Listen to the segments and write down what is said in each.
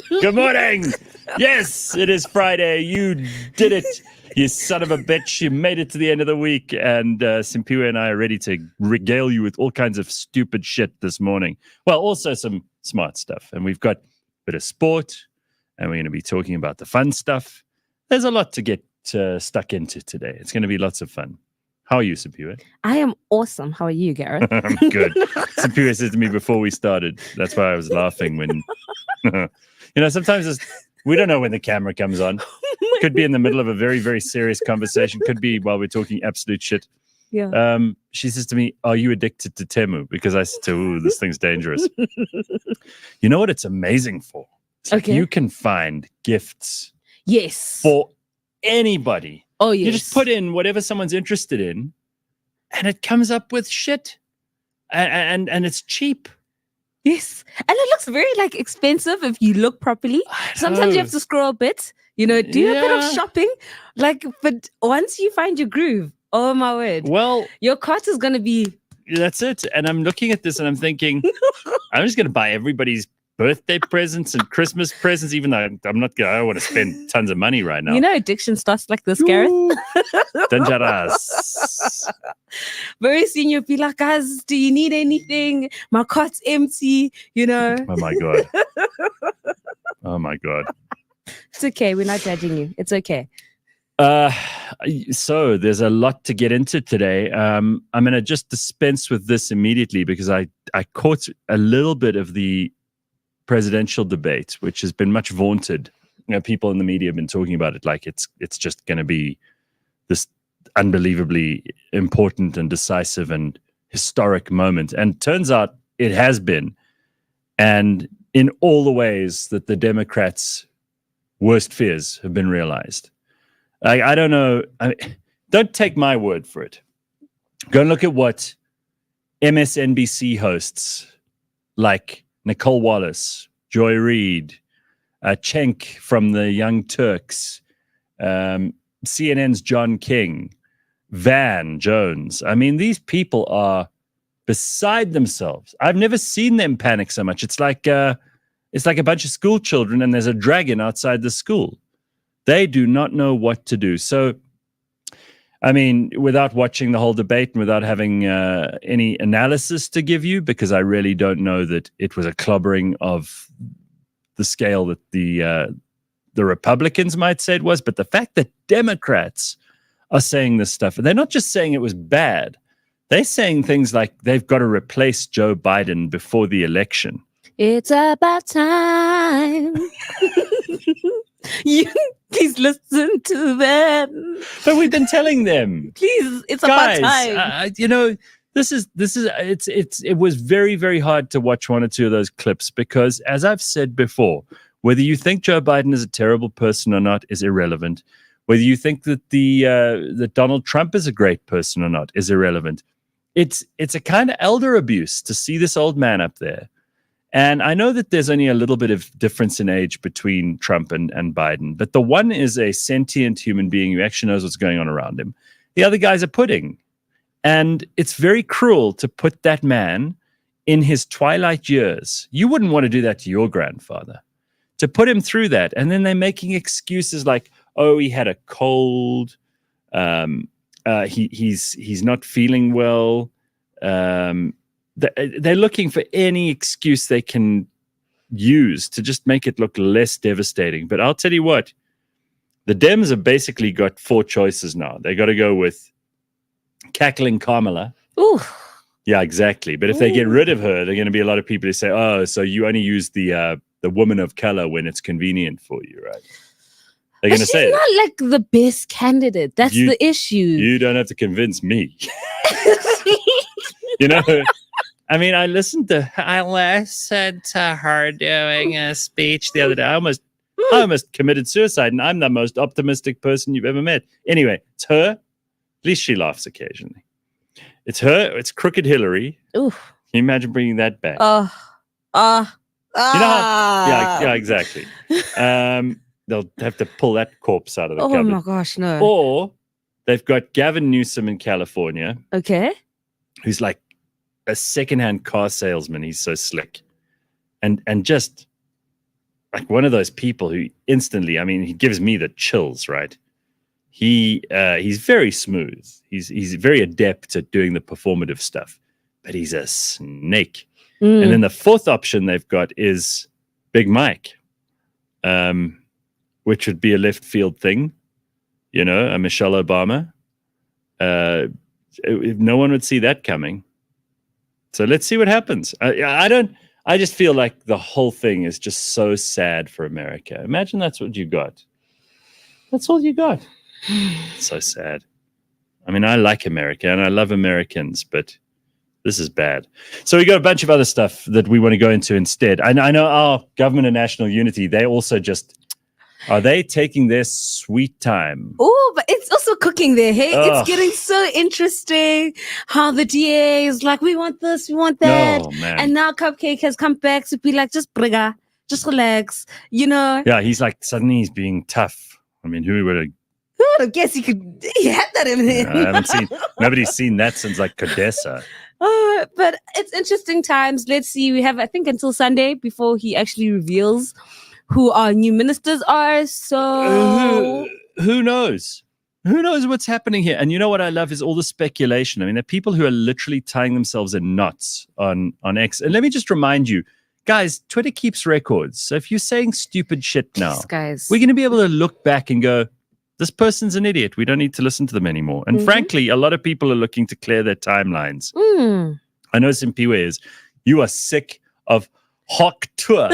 Good morning. Yes, it is Friday. You did it. You son of a bitch. You made it to the end of the week. And Simphiwe and I are ready to regale you with all kinds of stupid shit this morning. Well, also some smart stuff. And we've got a bit of sport. And we're going to be talking about the fun stuff. There's a lot to get stuck into today. It's going to be lots of fun. How are you, Simphiwe? I am awesome. How are you, Gareth? I'm good. Simphiwe said to me before we started, that's why I was laughing when, sometimes we don't know when the camera comes on. Could be in the middle of a very, very serious conversation. Could be while we're talking absolute shit. Yeah. She says to me, are you addicted to Temu? Because I said to her, ooh, this thing's dangerous. You know what it's amazing for? It's like you can find gifts. Yes. For anybody. Oh, yes. You just put in whatever someone's interested in, and it comes up with shit. And it's cheap. Yes. And it looks very expensive if you look properly. Sometimes you have to scroll a bit, do a bit of shopping. But once you find your groove, oh my word. Well, your cart is going to be. That's it. And I'm looking at this and I'm thinking, I'm just going to buy everybody's birthday presents and Christmas presents, even though I don't want to spend tons of money right now. Addiction starts like this, Gareth. Dangerous. Very soon you'll be like, guys, do you need anything? My cart's empty, Oh my God. Oh my God. It's okay. We're not judging you. It's okay. So there's a lot to get into today. I'm going to just dispense with this immediately because I caught a little bit of the presidential debate, which has been much vaunted. People in the media have been talking about it like it's just going to be this unbelievably important and decisive and historic moment. And turns out it has been. And in all the ways that the Democrats' worst fears have been realized. I don't know. Don't take my word for it. Go and look at what MSNBC hosts like Nicole Wallace, Joy Reid, Cenk from the Young Turks, CNN's John King, Van Jones. I mean, these people are beside themselves. I've never seen them panic so much. It's like a bunch of school children and there's a dragon outside the school. They do not know what to do. So, I mean, without watching the whole debate and without having any analysis to give you, because I really don't know that it was a clobbering of the scale that the Republicans might say it was, but the fact that Democrats are saying this stuff, and they're not just saying it was bad, they're saying things like they've got to replace Joe Biden before the election. It's about time. You please listen to them. But we've been telling them. Please, it's guys, about time. It was very, very hard to watch one or two of those clips because, as I've said before, whether you think Joe Biden is a terrible person or not is irrelevant. Whether you think that that Donald Trump is a great person or not is irrelevant. It's a kind of elder abuse to see this old man up there. And I know that there's only a little bit of difference in age between Trump and Biden, but the one is a sentient human being who actually knows what's going on around him. The other guy's a pudding. And it's very cruel to put that man in his twilight years. You wouldn't want to do that to your grandfather. To put him through that. And then they're making excuses like, oh, he had a cold. He's not feeling well. They're looking for any excuse they can use to just make it look less devastating. But I'll tell you what, the Dems have basically got four choices now. They got to go with cackling Kamala. Ooh. Yeah, exactly. But if they get rid of her, there are going to be a lot of people who say, oh, so you only use the woman of color when it's convenient for you, right? They're going to say she's not like the best candidate. That's the issue. You don't have to convince me. I mean, I listened to her doing a speech the other day. I almost committed suicide, and I'm the most optimistic person you've ever met. Anyway, it's her. At least she laughs occasionally. It's her. It's Crooked Hillary. Ooh. Can you imagine bringing that back? You know how? Yeah, exactly. They'll have to pull that corpse out of the cupboard. Oh my gosh, no. Or they've got Gavin Newsom in California. Okay. Who's like a secondhand car salesman. He's so slick. And just like one of those people who instantly, I mean, he gives me the chills, right? He's very smooth. He's very adept at doing the performative stuff, but he's a snake. And then the fourth option they've got is Big Mike, which would be a left field thing, a Michelle Obama. No one would see that coming. So let's see what happens. I just feel like the whole thing is just so sad for America. Imagine that's what you got. That's all you got. So sad. I mean, I like America and I love Americans, but this is bad. So we got a bunch of other stuff that we want to go into instead. I know our government and national unity, they also are they taking their sweet time? Oh, but it's also cooking there. Hey, it's getting so interesting how the DA is like, we want this, we want that. Oh, man. And now Cupcake has come back to be like, just briga, just relax, Yeah, he's like, suddenly he's being tough. I mean, who would have guessed he had that in there? I haven't nobody's seen that since like Cadessa. But it's interesting times. Let's see. We have, I think, until Sunday before he actually reveals who our new ministers are. So who knows? Who knows what's happening here? And you know what I love is all the speculation. I mean, there are people who are literally tying themselves in knots on X. And let me just remind you, guys, Twitter keeps records. So if you're saying stupid shit now, guys, we're going to be able to look back and go, this person's an idiot. We don't need to listen to them anymore. And frankly, a lot of people are looking to clear their timelines. I know Simphiwe is. You are sick of Hawk Tour.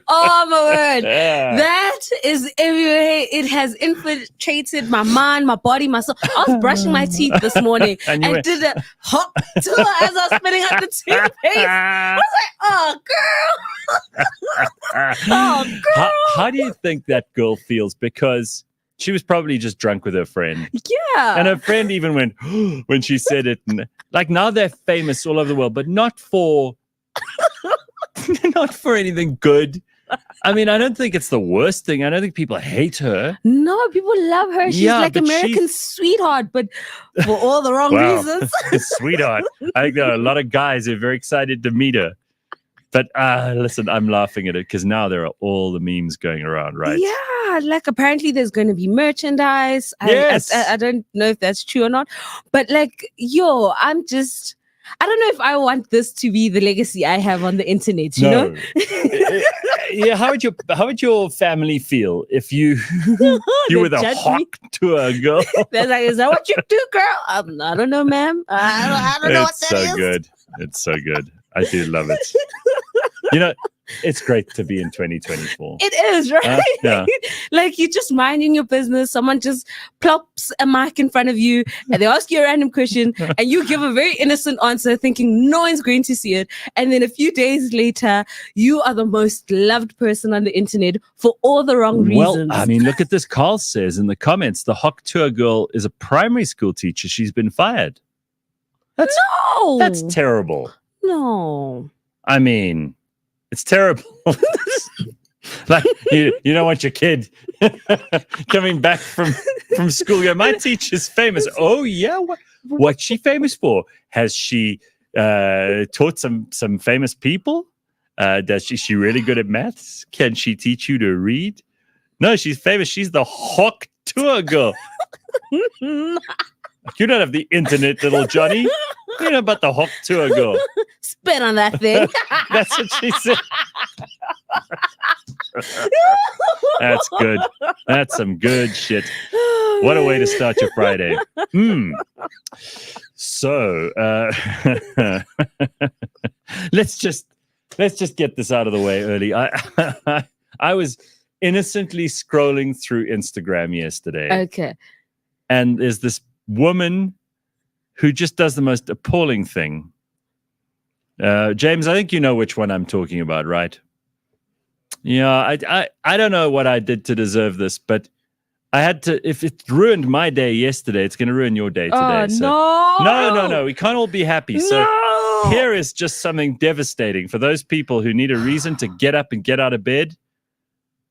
Oh my word. That is everywhere. It has infiltrated my mind, my body, my soul. I was brushing my teeth this morning and did a Hawk Tour as I was spitting out the toothpaste. I was like, oh girl. Oh girl. How do you think that girl feels? Because she was probably just drunk with her friend. Yeah. And her friend even went when she said it. And, like, now they're famous all over the world, but not for anything good. I mean, I don't think it's the worst thing. I don't think people hate her. No, people love her. She's like American sweetheart, but for all the wrong reasons. Sweetheart. I think there are a lot of guys who are very excited to meet her. But listen, I'm laughing at it because now there are all the memes going around, right? Yeah, like apparently there's going to be merchandise. Yes. I don't know if that's true or not. But like, I don't know if I want this to be the legacy I have on the internet, you know? Yeah, how would your family feel if you were the Hawk Tour girl? They're like, is that what you do, girl? I don't know, ma'am. I don't know what that is. It's so good. It's so good. I do love it. It's great to be in 2024. It is, right? Yeah. Like you're just minding your business. Someone just plops a mic in front of you and they ask you a random question and you give a very innocent answer thinking no one's going to see it. And then a few days later, you are the most loved person on the internet for all the wrong reasons. Well, I mean, look at this. Carl says in the comments, the Hawk Tour girl is a primary school teacher. She's been fired. That's terrible. No. I mean, it's terrible. Like you don't want your kid coming back from school. Go, my teacher's famous. Oh yeah, what's she famous for? Has she taught some famous people? Does she really good at maths? Can she teach you to read? No, she's famous. She's the Hawk Tour girl. You don't have the internet, little Johnny. You know about the Hawk Tour girl. Spit on that thing. That's what she said. That's good. That's some good shit. What a way to start your Friday. So let's just get this out of the way early. I was innocently scrolling through Instagram yesterday. Okay. And there's this woman who just does the most appalling thing. James, I think you know which one I'm talking about, right? Yeah, I don't know what I did to deserve this, but I had to. If it ruined my day yesterday, it's going to ruin your day today. No. We can't all be happy. So here is just something devastating for those people who need a reason to get up and get out of bed.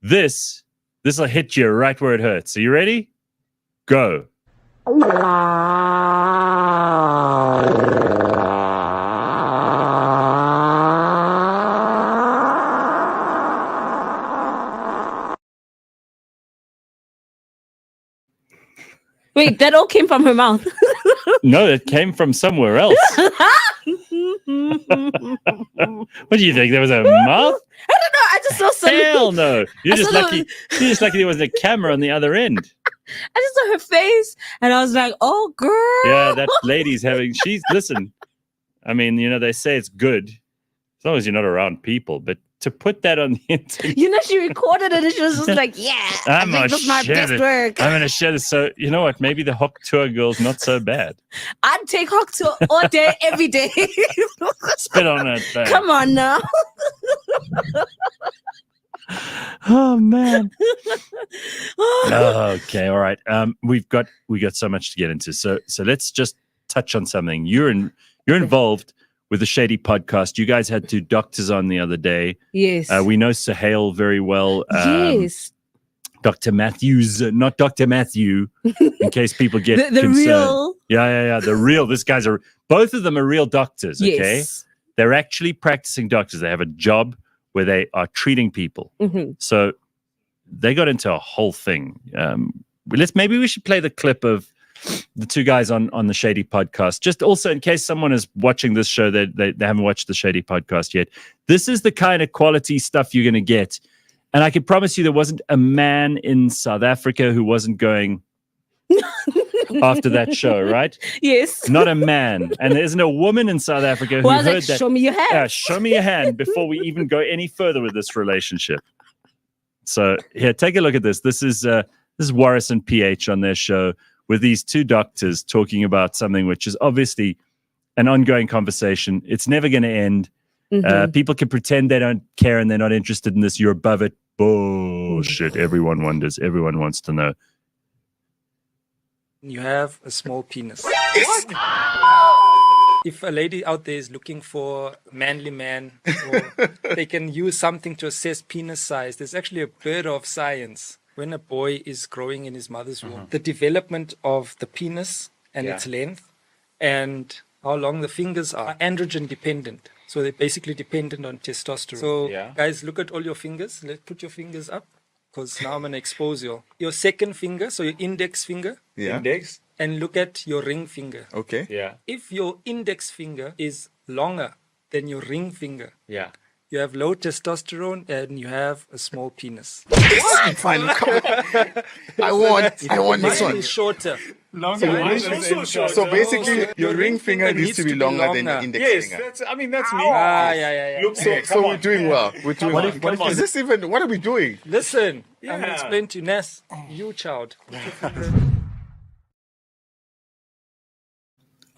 This will hit you right where it hurts. Are you ready? Go. Wait, that all came from her mouth. No, it came from somewhere else. What do you think? There was a mouth? I don't know. I just saw some. Hell no. You're just lucky there wasn't a camera on the other end. I just saw her face and I was like, oh, girl. Yeah, that lady's listen, I mean, they say it's good as long as you're not around people, but to put that on the internet. She recorded it and she was just like, yeah, I think this is my best work. I'm going to share this. So, you know what? Maybe the Hawk Tour girl's not so bad. I'd take Hawk Tour all day, every day. Spit on that thing. Come on now. Oh, man. Okay, all right. We got so much to get into. So let's just touch on something. You're involved with the Shady podcast. You guys had 2 doctors on the other day. Yes. We know Sahel very well. Yes. Dr. Matthews, not Dr. Matthew, in case people get the concerned. Real. Yeah. The real. Both of them are real doctors, okay? Yes. They're actually practicing doctors. They have a job where they are treating people. Mm-hmm. So they got into a whole thing. Maybe we should play the clip of the 2 guys on the Shady podcast. Just also in case someone is watching this show, they haven't watched the Shady podcast yet. This is the kind of quality stuff you're going to get. And I can promise you there wasn't a man in South Africa who wasn't going after that show, right? Yes. Not a man. And there isn't a woman in South Africa who heard that. Show me your hand. Show me your hand before we even go any further with this relationship. So here, take a look at this. This is Warris and PH on their show with these 2 doctors talking about something which is obviously an ongoing conversation. It's never going to end. Mm-hmm. People can pretend they don't care and they're not interested in this. You're above it. Bullshit. Everyone wonders. Everyone wants to know. You have a small penis. What? If a lady out there is looking for a manly man, or they can use something to assess penis size, there's actually a bit of science. When a boy is growing in his mother's womb, the development of the penis and its length and how long the fingers are androgen dependent. So they're basically dependent on testosterone. So guys, look at all your fingers. Let's put your fingers up because now I'm going to expose your second finger, so your index finger. Yeah. Index. And look at your ring finger. Okay. Yeah. If your index finger is longer than your ring finger, you have low testosterone and you have a small penis. Fine, I want this one. Shorter. So basically, your ring finger needs to be longer than your index finger. That's me. Yeah. Look, So we're doing well. What are we doing? Listen, I'm going to explain to you, Ness. You child.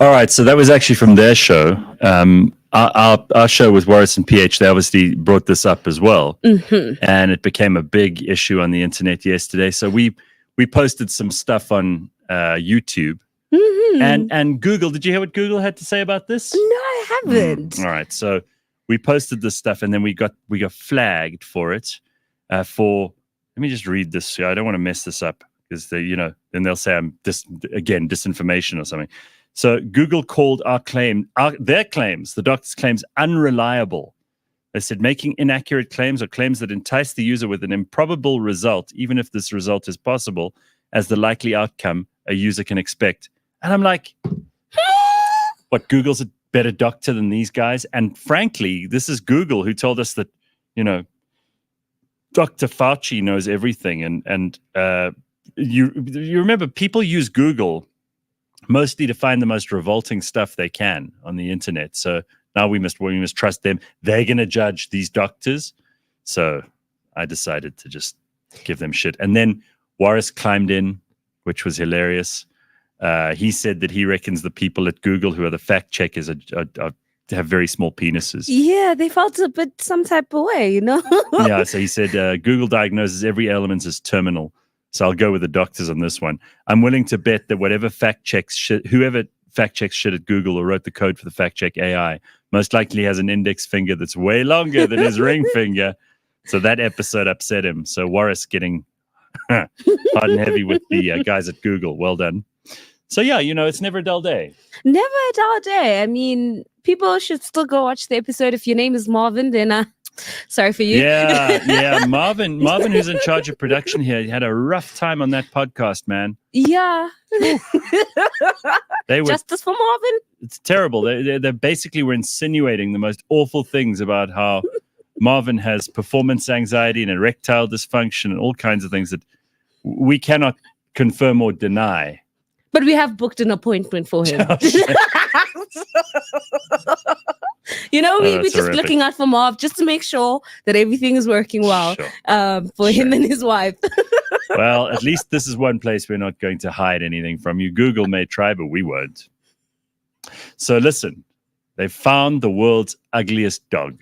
All right, so that was actually from their show. Our show with Warris and PH, they obviously brought this up as well. Mm-hmm. And it became a big issue on the internet yesterday. So we posted some stuff on YouTube. Mm-hmm. And Google, did you hear what Google had to say about this? No, I haven't. All right, so we posted this stuff and then we got flagged for it. Let me just read this. I don't want to mess this up because then they'll say I'm disinformation or something. So Google called their claims, the doctor's claims, unreliable. They said making inaccurate claims or claims that entice the user with an improbable result, even if this result is possible, as the likely outcome a user can expect. And I'm like, what, Google's a better doctor than these guys? And frankly, this is Google who told us that, Dr. Fauci knows everything. And you remember people use Google mostly to find the most revolting stuff they can on the internet. So now we must trust them. They're going to judge these doctors. So I decided to just give them shit. And then Warris climbed in, which was hilarious. He said that he reckons the people at Google who are the fact checkers have very small penises. Yeah, they felt a bit some type of way, Yeah, so he said Google diagnoses every element as terminal. So I'll go with the doctors on this one. I'm willing to bet that whoever fact checks shit at Google or wrote the code for the fact check AI most likely has an index finger that's way longer than his ring finger. So that episode upset him. So Warris getting hard and heavy with the guys at Google. Well done. So yeah, it's never a dull day. Never a dull day. I mean, people should still go watch the episode. If your name is Marvin, then Sorry for you. Yeah. Marvin, who's in charge of production here, he had a rough time on that podcast, man. Yeah. They were, Justice for Marvin. it's terrible. They basically were insinuating the most awful things about how Marvin has performance anxiety and erectile dysfunction and all kinds of things that we cannot confirm or deny. But we have booked an appointment for him. You know, we're just horrific. looking out for Marv just to make sure that everything is working well for him and his wife. Well, at least this is one place we're not going to hide anything from you. Google may try, but we won't. So listen, they found the world's ugliest dog.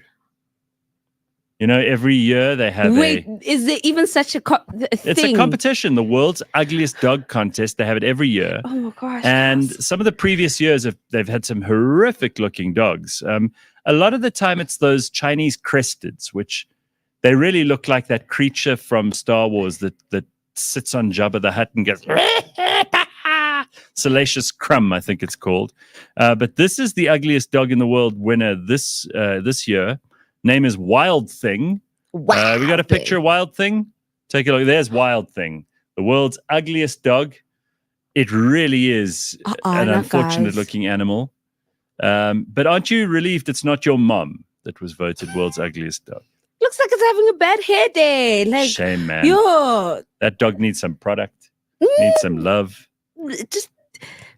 You know, every year they have is there even such a thing? It's a competition, the world's ugliest dog contest. They have it every year. Oh my gosh. And some of the previous years, they've had some horrific looking dogs. A lot of the time it's those Chinese cresteds, which they really look like that creature from Star Wars that sits on Jabba the Hutt and goes, Salacious Crumb, I think it's called. But this is the ugliest dog in the world winner this year. Name is Wild Thing. Wow. We got a picture of Wild Thing. Take a look. There's Wild Thing, the world's ugliest dog. It really is an unfortunate-looking animal. But aren't you relieved it's not your mom that was voted world's ugliest dog? Looks like it's having a bad hair day. Like, shame, man. Yo. That dog needs some product. Needs some love.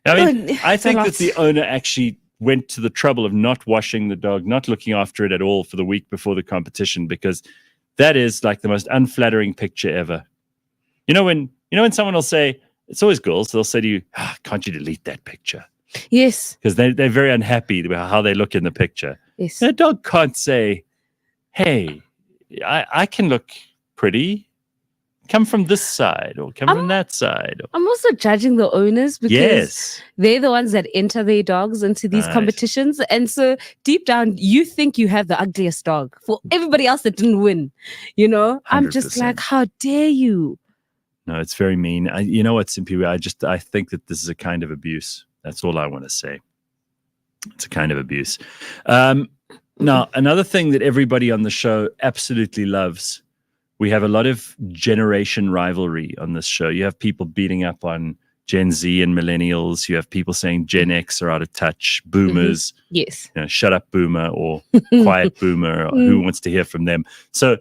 I think that the owner actually went to the trouble of not washing the dog, not looking after it at all for the week before the competition, because that is like the most unflattering picture ever. You know when someone will say, it's always girls, they'll say to you, can't you delete that picture? Yes. Because they're very unhappy about how they look in the picture. Yes. And a dog can't say, hey, I can look pretty. Come from this side or come from that side. I'm also judging the owners because they're the ones that enter their dogs into these competitions. And so deep down, you think you have the ugliest dog for everybody else that didn't win. You know, 100%. I'm just like, how dare you? No, it's very mean. You know what, Simphiwe? I think that this is a kind of abuse. That's all I want to say. It's a kind of abuse. Now, another thing that everybody on the show absolutely loves, we have a lot of generation rivalry on this show. You have people beating up on Gen Z and millennials. You have people saying Gen X are out of touch, boomers. Mm-hmm. Yes. You know, shut up, boomer, or quiet boomer, or who wants to hear from them. So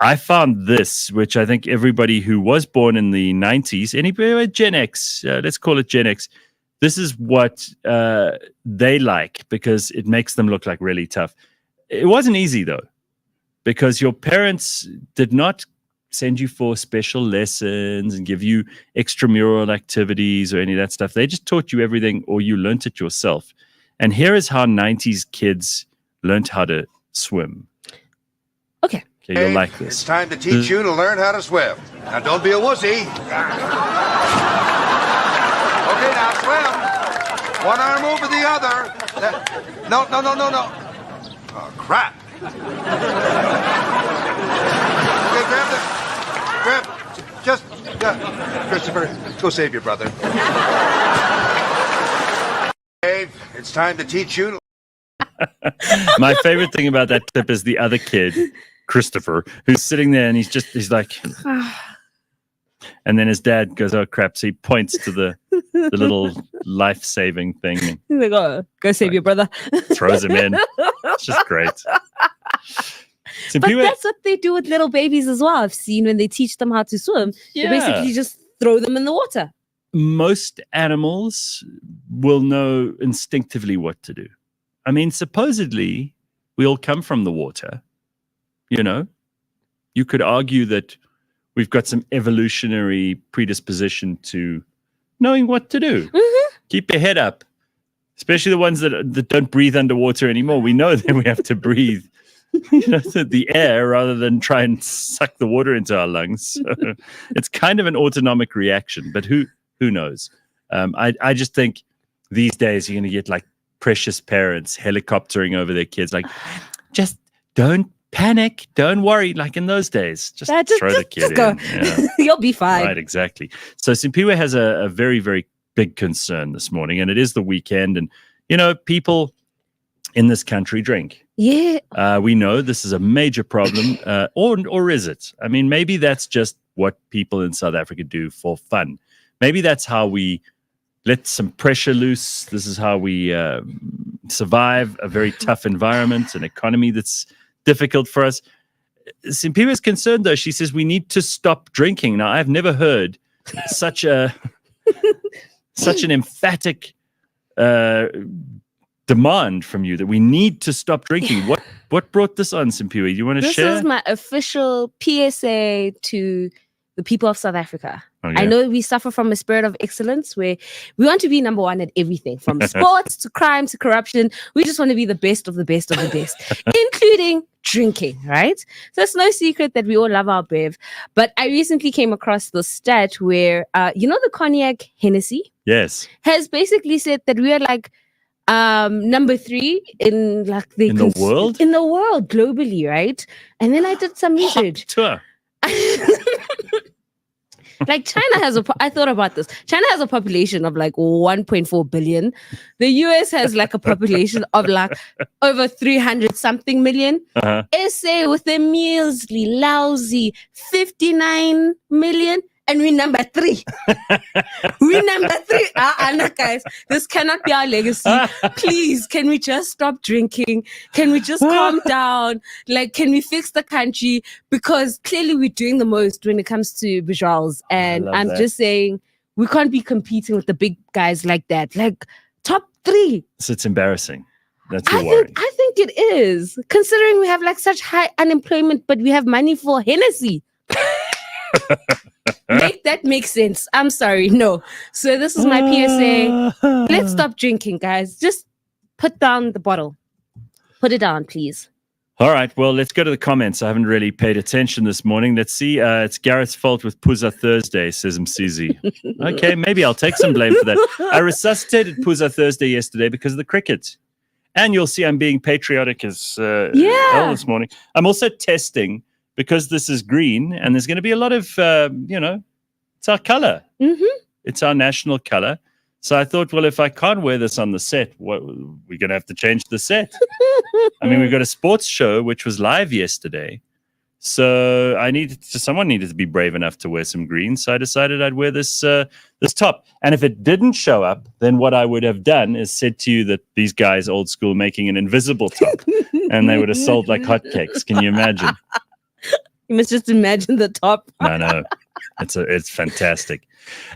I found this, which I think everybody who was born in the 90s, anybody Gen X, let's call it Gen X, this is what they like because it makes them look like really tough. It wasn't easy, though, because your parents did not send you for special lessons and give you extramural activities or any of that stuff. They just taught you everything, or you learnt it yourself. And here is how 90s kids learned how to swim. Okay, you'll like this. It's time to teach you to learn how to swim. Now, don't be a wussy. Okay, now swim. One arm over the other. No. Oh, crap. Okay, Christopher, go save your brother. Dave, it's time to teach you. My favorite thing about that clip is the other kid, Christopher, who's sitting there and he's like, and then his dad goes, oh crap. So he points to the little life-saving thing. He's like, oh, go save your brother. Throws him in. It's just great. But that's what they do with little babies as well. I've seen when they teach them how to swim, they basically just throw them in the water. Most animals will know instinctively what to do. I mean, supposedly, we all come from the water. You know, you could argue that we've got some evolutionary predisposition to knowing what to do. Mm-hmm. Keep your head up, especially the ones that don't breathe underwater anymore. We know that we have to breathe the air rather than try and suck the water into our lungs. So it's kind of an autonomic reaction, but who knows? I just think these days you're going to get like precious parents helicoptering over their kids, like, just don't panic, don't worry. Like in those days, just throw the kid in. Yeah. You'll be fine. Right, exactly. So Simphiwe has a very, very big concern this morning, and it is the weekend. And, you know, people, in this country drink. Yeah. We know this is a major problem, or is it? I mean, maybe that's just what people in South Africa do for fun. Maybe that's how we let some pressure loose. This is how we survive a very tough environment, an economy that's difficult for us. Simphiwe is concerned, though. She says we need to stop drinking. Now, I've never heard such an emphatic demand from you that we need to stop drinking. What brought this on, Simphiwe? You want to share? This is my official PSA to the people of South Africa. Okay. I know we suffer from a spirit of excellence where we want to be number one at everything, from sports to crime to corruption. We just want to be the best of the best of the best, including drinking, right? So it's no secret that we all love our bev. But I recently came across the stat where, the cognac Hennessy? Yes. Has basically said that we are like number 3 in like the world? In the world, globally, right? And then I did some research. Tour. Like China has I thought about this. China has a population of like 1.4 billion. The US has like a population of like over 300 something million. SA with a measly, lousy 59 million. And we're number 3. We're number 3. No, guys, this cannot be our legacy. Please, can we just stop drinking? Can we just calm down? Like, can we fix the country? Because clearly we're doing the most when it comes to visuals. And I'm just saying, we can't be competing with the big guys like that. Like, top 3. So it's embarrassing. That's your worry. I think it is. Considering we have like such high unemployment, but we have money for Hennessy. Make that make sense. I'm sorry. No. So this is my PSA. Let's stop drinking, guys. Just put down the bottle. Put it down, please. All right. Well, let's go to the comments. I haven't really paid attention this morning. Let's see. It's Gareth's fault with Puza Thursday, says Msizi. Okay, maybe I'll take some blame for that. I resuscitated Puza Thursday yesterday because of the cricket. And you'll see I'm being patriotic as hell this morning. I'm also testing because this is green and there's going to be a lot of, it's our color. Mm-hmm. It's our national color. So I thought, well, if I can't wear this on the set, we're going to have to change the set. I mean, we've got a sports show, which was live yesterday. So someone needed to be brave enough to wear some green. So I decided I'd wear this top. And if it didn't show up, then what I would have done is said to you that these guys, old school, making an invisible top. And they would have sold like hotcakes. Can you imagine? You must just imagine the top. No. It's fantastic.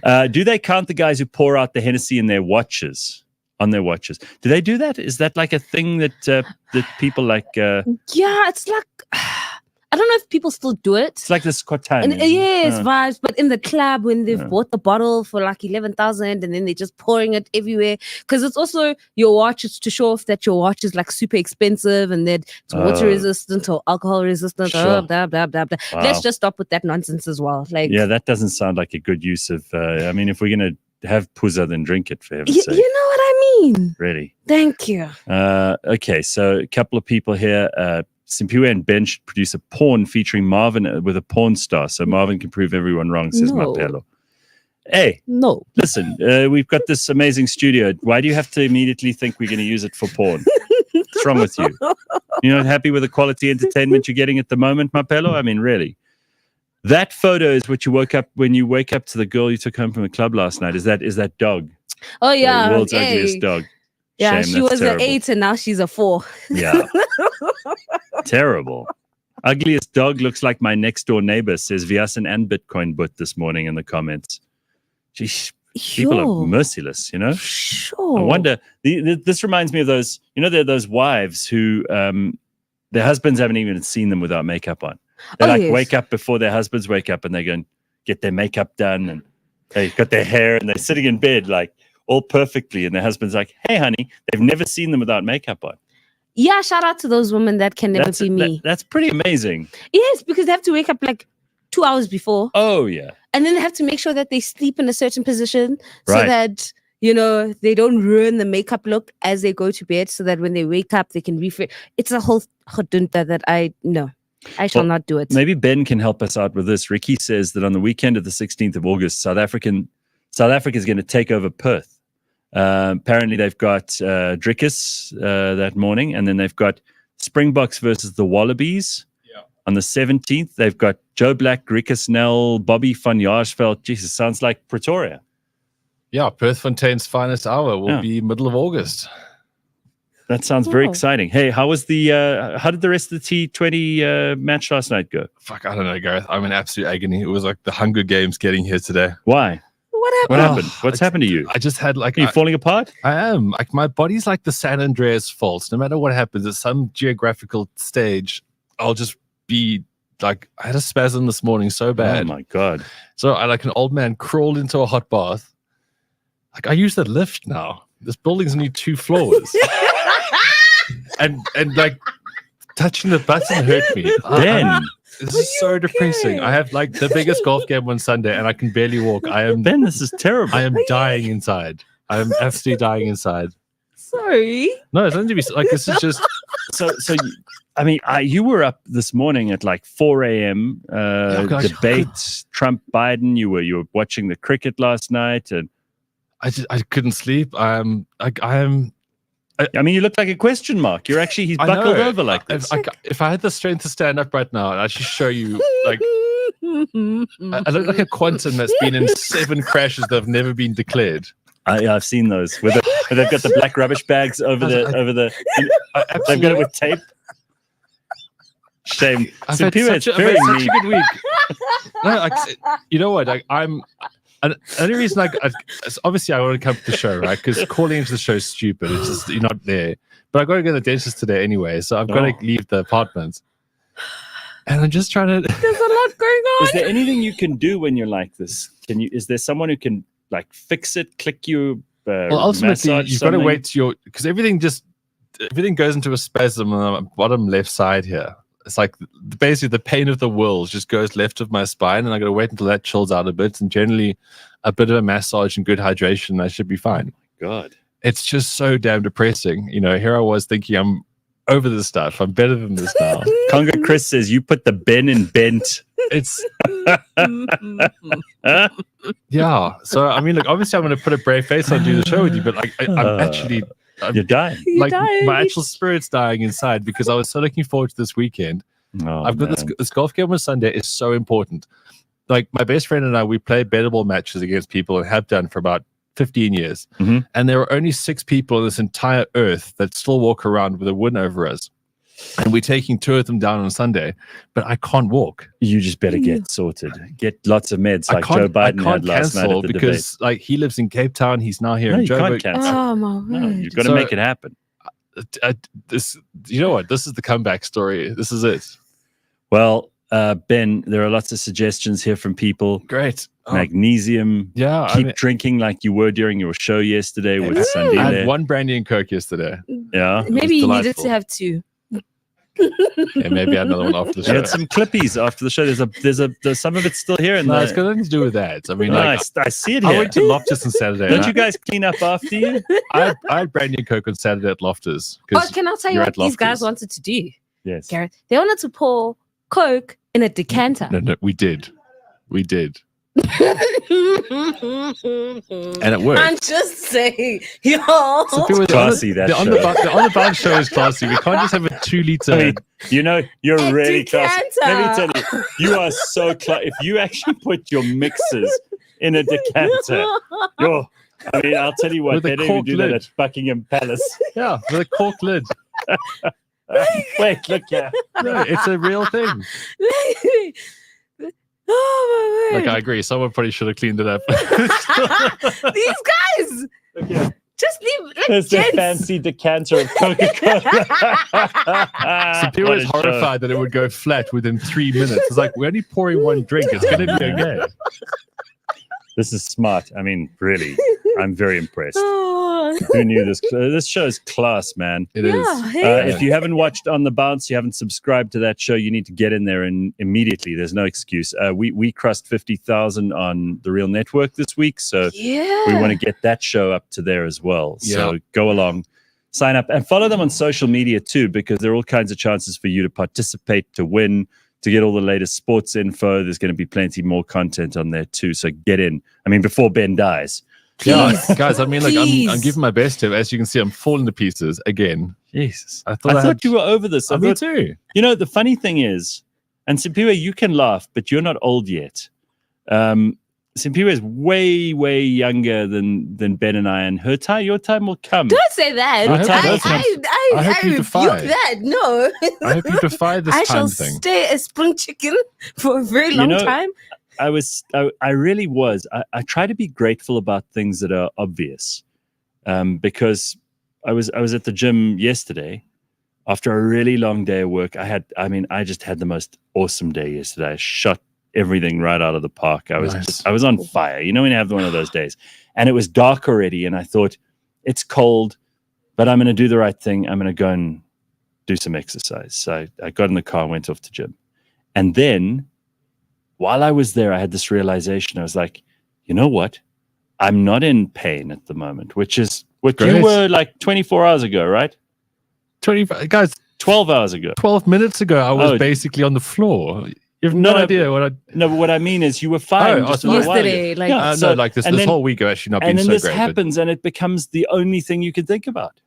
Do they count the guys who pour out the Hennessy in their watches? On their watches? Do they do that? Is that like a thing that people like? Yeah, it's like I don't know if people still do it. It's like the Scotan. Yes, vibes. But in the club, when they've bought the bottle for like 11,000, and then they're just pouring it everywhere, because it's also your watch. It's to show off that your watch is like super expensive and that it's water resistant or alcohol resistant. Sure. Blah blah blah blah. Wow. Let's just stop with that nonsense as well. Like, yeah, that doesn't sound like a good use of. I mean, if we're gonna have puza, then drink it for heaven's sake. You know what I mean? Really? Thank you. Okay, so a couple of people here. Simphiwe and Ben should produce a porn featuring Marvin with a porn star, so Marvin can prove everyone wrong, says Mapelo. Hey, no. Listen, we've got this amazing studio. Why do you have to immediately think we're going to use it for porn? What's wrong with you? You're not happy with the quality entertainment you're getting at the moment, Mapelo? I mean, really. That photo is what you woke up when you wake up to the girl you took home from the club last night. Is that dog? Oh yeah, the world's ugliest dog. Yeah, Shame, she was terrible. an 8 and now she's a 4. Yeah. Terrible. Ugliest dog looks like my next door neighbor, says Vyasan and Bitcoin Butt this morning in the comments. Geez, people are merciless, Sure. I wonder, this reminds me of those, there are those wives who their husbands haven't even seen them without makeup on. They wake up before their husbands wake up and they go and get their makeup done and they've got their hair and they're sitting in bed like all perfectly. And their husband's like, hey, honey, they've never seen them without makeup on. Yeah, shout out to those women that can never be me. That's pretty amazing. Yes, because they have to wake up like 2 hours before. Oh, yeah. And then they have to make sure that they sleep in a certain position so Right. that, they don't ruin the makeup look as they go to bed so that when they wake up, they can refresh. It's a whole khadunta that I shall not do it. Maybe Ben can help us out with this. Ricky says that on the weekend of the 16th of August, South Africa is going to take over Perth. Apparently, they've got Drickus that morning, and then they've got Springboks versus the Wallabies. On the 17th, they've got Joe Black, Grieke Snell, Bobby van Jaarsveld. Jesus, sounds like Pretoria. Yeah, Perthfontein's finest hour will be middle of August. That sounds very exciting. Hey, how did the rest of the T20 match last night go? Fuck, I don't know, Gareth. I'm in absolute agony. It was like the Hunger Games getting here today. Why? What happened? What's happened to you? I just had like... Are you falling apart? I am. Like my body's like the San Andreas fault. No matter what happens at some geographical stage, I'll just be like... I had a spasm this morning so bad. Oh my God. So I, like an old man, crawled into a hot bath. Like I use the lift now. This building's only 2 floors. and like touching the button hurt me. Ben, this is so depressing. I have like the biggest golf game on Sunday and I can barely walk. Ben, this is terrible. I am dying inside. I am absolutely dying inside. Sorry. No, it's not to be like this is just you were up this morning at like 4 a.m. Debate Trump Biden. You were watching the cricket last night, and I couldn't sleep. I mean, you look like a question mark. He's buckled over like this. If I had the strength to stand up right now, I'd just show you, like, I look like a quantum that's been in 7 crashes that have never been declared. I've seen those. Where they've got the black rubbish bags over the. They've got it with tape. Shame. I've had such a good week. No, you know what? And the only reason obviously I want to come to the show, right? Because calling into the show is stupid. It's just you're not there. But I've got to go to the dentist today anyway, so I've got to leave the apartment. And I'm just trying to. There's a lot going on. Is there anything you can do when you're like this? Is there someone who can like fix it, click you? Well, ultimately, you've got to wait to because everything goes into a spasm on the bottom left side here. It's like basically the pain of the world just goes left of my spine, and I got to wait until that chills out a bit. And generally, a bit of a massage and good hydration, I should be fine. Oh my God, it's just so damn depressing. You know, here I was thinking I'm over this stuff. I'm better than this now. Conga Chris says you put the Ben in bent. It's yeah. So I mean, look, obviously I'm going to put a brave face on do the show with you, but like I'm actually. You're dying. Like my actual spirit's dying inside because I was so looking forward to this weekend. I've got this golf game on Sunday is so important. Like my best friend and I, we play bettable matches against people and have done for about 15 years. Mm-hmm. And there are only 6 people on this entire earth that still walk around with a win over us. And we're taking 2 of them down on Sunday, but I can't walk. You just better get sorted. Get lots of meds like Joe Biden had last night at the because debate. Like he lives in Cape Town. He's now here in Joburg. You can't cancel. Oh my word. No, you've got to make it happen. You know what? This is the comeback story. This is it. Well, Ben, there are lots of suggestions here from people. Great. Magnesium. Yeah. Keep drinking like you were during your show yesterday with Sandile. I had 1 brandy and Coke yesterday. Yeah. Maybe you needed to have 2. Yeah, maybe I had another one after the show. I had some clippies after the show. There's some of it still here. It's got nothing to do with that. I mean, I see it here. I went to Loftus on Saturday. Don't you guys clean up after you? I had brandy and Coke on Saturday at Loftus. Oh, can I tell you what these guys wanted to do? Yes. Gareth, they wanted to pour Coke in a decanter. No, we did. And it worked. I'm just saying, y'all. Classy, that show. The On the Bounce show is classy. We can't just have a 2-liter. I mean, you know, you're really classy. decanter. Let me tell you, you are so classy. If you actually put your mixers in a decanter, I mean, I'll tell you what, they don't even do that at Buckingham Palace. Yeah, with a cork lid. Wait, look here. No, it's a real thing. Oh my word. Like, I agree. Someone probably should have cleaned it up. These guys. Okay. Just leave. Like, There's the fancy decanter of Coca-Cola. Simphiwe is horrified that it would go flat within 3 minutes. It's like, we're only pouring 1 drink. It's going to be okay. This is smart. I mean, really, I'm very impressed. Oh. Who knew this? This show is class, man. It is. If you haven't watched On the Bounce, you haven't subscribed to that show, you need to get in there and immediately. There's no excuse. We crossed 50,000 on the Real Network this week, so we want to get that show up to there as well. So go along, sign up, and follow them on social media too, because there are all kinds of chances for you to participate, to win, to get all the latest sports info. There's going to be plenty more content on there too. So get in. I mean, before Ben dies. Please. Yeah, guys, I mean, like, Please. I'm giving my best here. As you can see, I'm falling to pieces again. Jesus. I I thought thought you were over this. I Me thought, too. you know, the funny thing is, and Simphiwe, you can laugh, but you're not old yet. Simphiwe is way, way younger than Ben and I, and your time will come. Don't say that. Your time will come. I hope you rebuke defy. that. No. I hope you defy this I shall time thing. stay a spring chicken for a very long time. I really was. I try to be grateful about things that are obvious, because I was at the gym yesterday after a really long day of work. I just had the most awesome day yesterday. I shot everything right out of the park. I was on fire. You know, when you have one of those days, and it was dark already, and I thought, it's cold, but I'm going to do the right thing. I'm going to go and do some exercise. So I got in the car and went off to gym, and then while I was there, I had this realization. I was like, you know what? I'm not in pain at the moment, which is what Great. you were like 24 hours ago, right? 25 guys, 12 hours ago. 12 minutes ago, I was basically on the floor. You have no idea what I. No, but what I mean is, you were fine just a little while ago. Yesterday, like Yeah, no, like this whole week I've actually not been and then so this great. happens, and it becomes the only thing you can think about.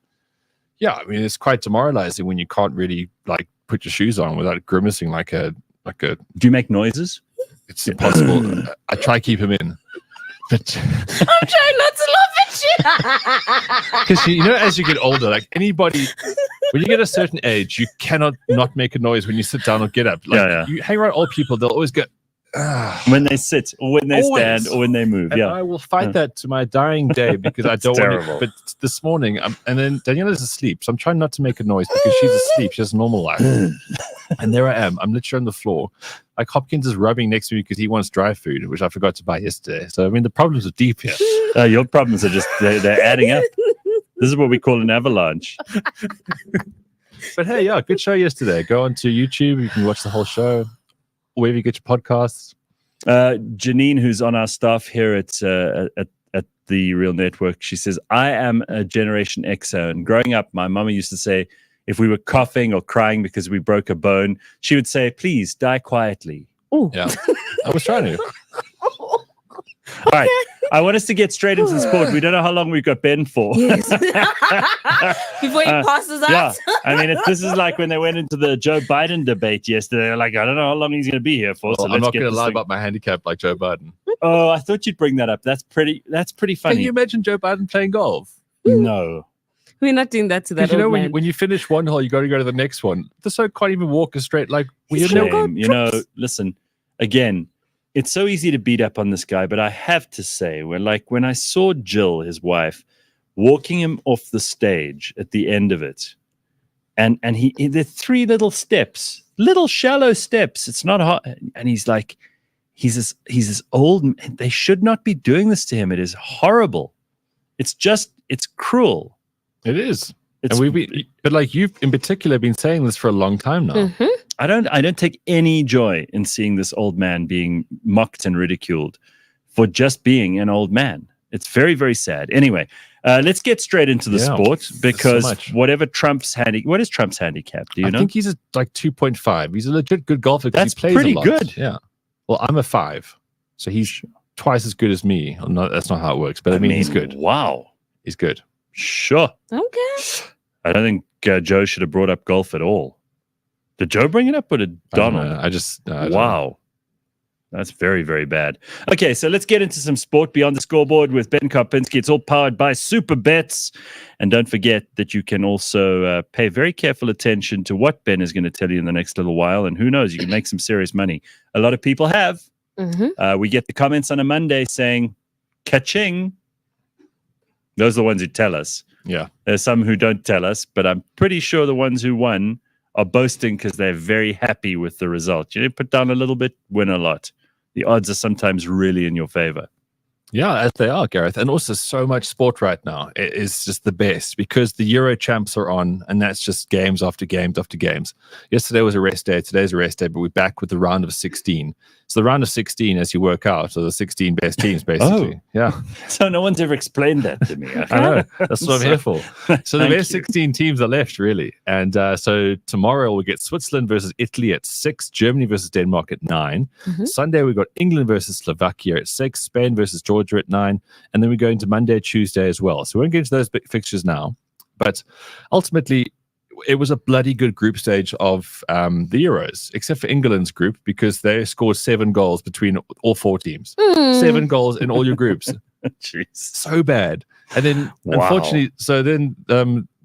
Yeah, I mean, it's quite demoralizing when you can't really like put your shoes on without grimacing like a. Do you make noises? It's impossible. I try to keep him in. But I'm trying not to laugh at you. because you know, as you get older, like anybody, when you get a certain age, you cannot not make a noise when you sit down or get up. Like you hang around old people, they'll always go when they sit, or when they Always. stand, or when they move. and Yeah, I will fight that to my dying day because I don't want terrible. to. But this morning, and then Daniela's asleep, so I'm trying not to make a noise because she's asleep. She has a normal life, and there I am. I'm literally on the floor. Like Hopkins is rubbing next to me because he wants dry food, which I forgot to buy yesterday. So I mean, the problems are deep here. Your problems are just they're adding up. This is what we call an avalanche. But hey, yeah, good show yesterday. Go onto YouTube. You can watch the whole show. Wherever you get your podcasts. Janine, who's on our staff here at the Real Network, she says, I am a Generation Xer, and growing up, my mama used to say, if we were coughing or crying because we broke a bone, she would say, please die quietly. Ooh. Yeah, I was trying to. All right, I want us to get straight into the sport. We don't know how long we've got Ben for. Yes. Before he passes out. Yeah, I mean, this is like when they went into the Joe Biden debate yesterday. They're like, I don't know how long he's going to be here for. Well, So I'm let's not get going to this lie thing. about my handicap like Joe Biden. Oh, I thought you'd bring that up. That's pretty Can funny. you imagine Joe Biden playing golf? No. We're not doing that to that Because you old know, man. when you finish one hole, you got to go to the next one. The so can't even walk a straight. Like, we Shame. You know, listen, again, it's so easy to beat up on this guy, but I have to say, when I saw Jill, his wife, walking him off the stage at the end of it, and the three little steps, little shallow steps. It's not hard, and he's like, he's this old. They should not be doing this to him. It is horrible. It's cruel. It is. It's, But like you've in particular been saying this for a long time now. Mhm. I don't take any joy in seeing this old man being mocked and ridiculed for just being an old man. It's very, very sad. Anyway, let's get straight into the sport, because whatever what is Trump's handicap? Do you know? I think he's like 2.5. He's a legit good golfer. That's he plays pretty a lot. good. Yeah. Well, I'm a 5, so he's twice as good as me. No, that's not how it works, but I mean he's good. Wow, He's good. Sure. Okay. I don't think Joe should have brought up golf at all. Did Joe bring it up, or did Donald? I don't know. Wow. That's very, very bad. Okay, so let's get into some sport beyond the scoreboard with Ben Karpinski. It's all powered by Super Bets. And don't forget that you can also pay very careful attention to what Ben is going to tell you in the next little while. And who knows, you can make some serious money. A lot of people have. Mm-hmm. We get the comments on a Monday saying, ka-ching. Those are the ones who tell us. Yeah. There's some who don't tell us, but I'm pretty sure the ones who won are boasting because they're very happy with the result. You put down a little bit, win a lot. The odds are sometimes really in your favor. Yeah, as they are, Gareth. And also so much sport right now. It is just the best because the Euro champs are on, and that's just games after games after games. Yesterday was a rest day. Today's a rest day, but we're back with the round of 16. So the round of 16, as you work out, are the 16 best teams, basically. Yeah. So no one's ever explained that to me. I know. That's what I'm here for. So the best 16 teams are left, really. And so tomorrow we get Switzerland versus Italy at 6, Germany versus Denmark at 9. Sunday we got England versus Slovakia at 6, Spain versus Georgia at 9. And then we go into Monday, Tuesday as well. So we won't get into those big fixtures now. But ultimately, it was a bloody good group stage of the Euros, except for England's group, because they scored 7 goals between all 4 teams. 7 goals in all your groups. Jeez. So bad. And then, unfortunately,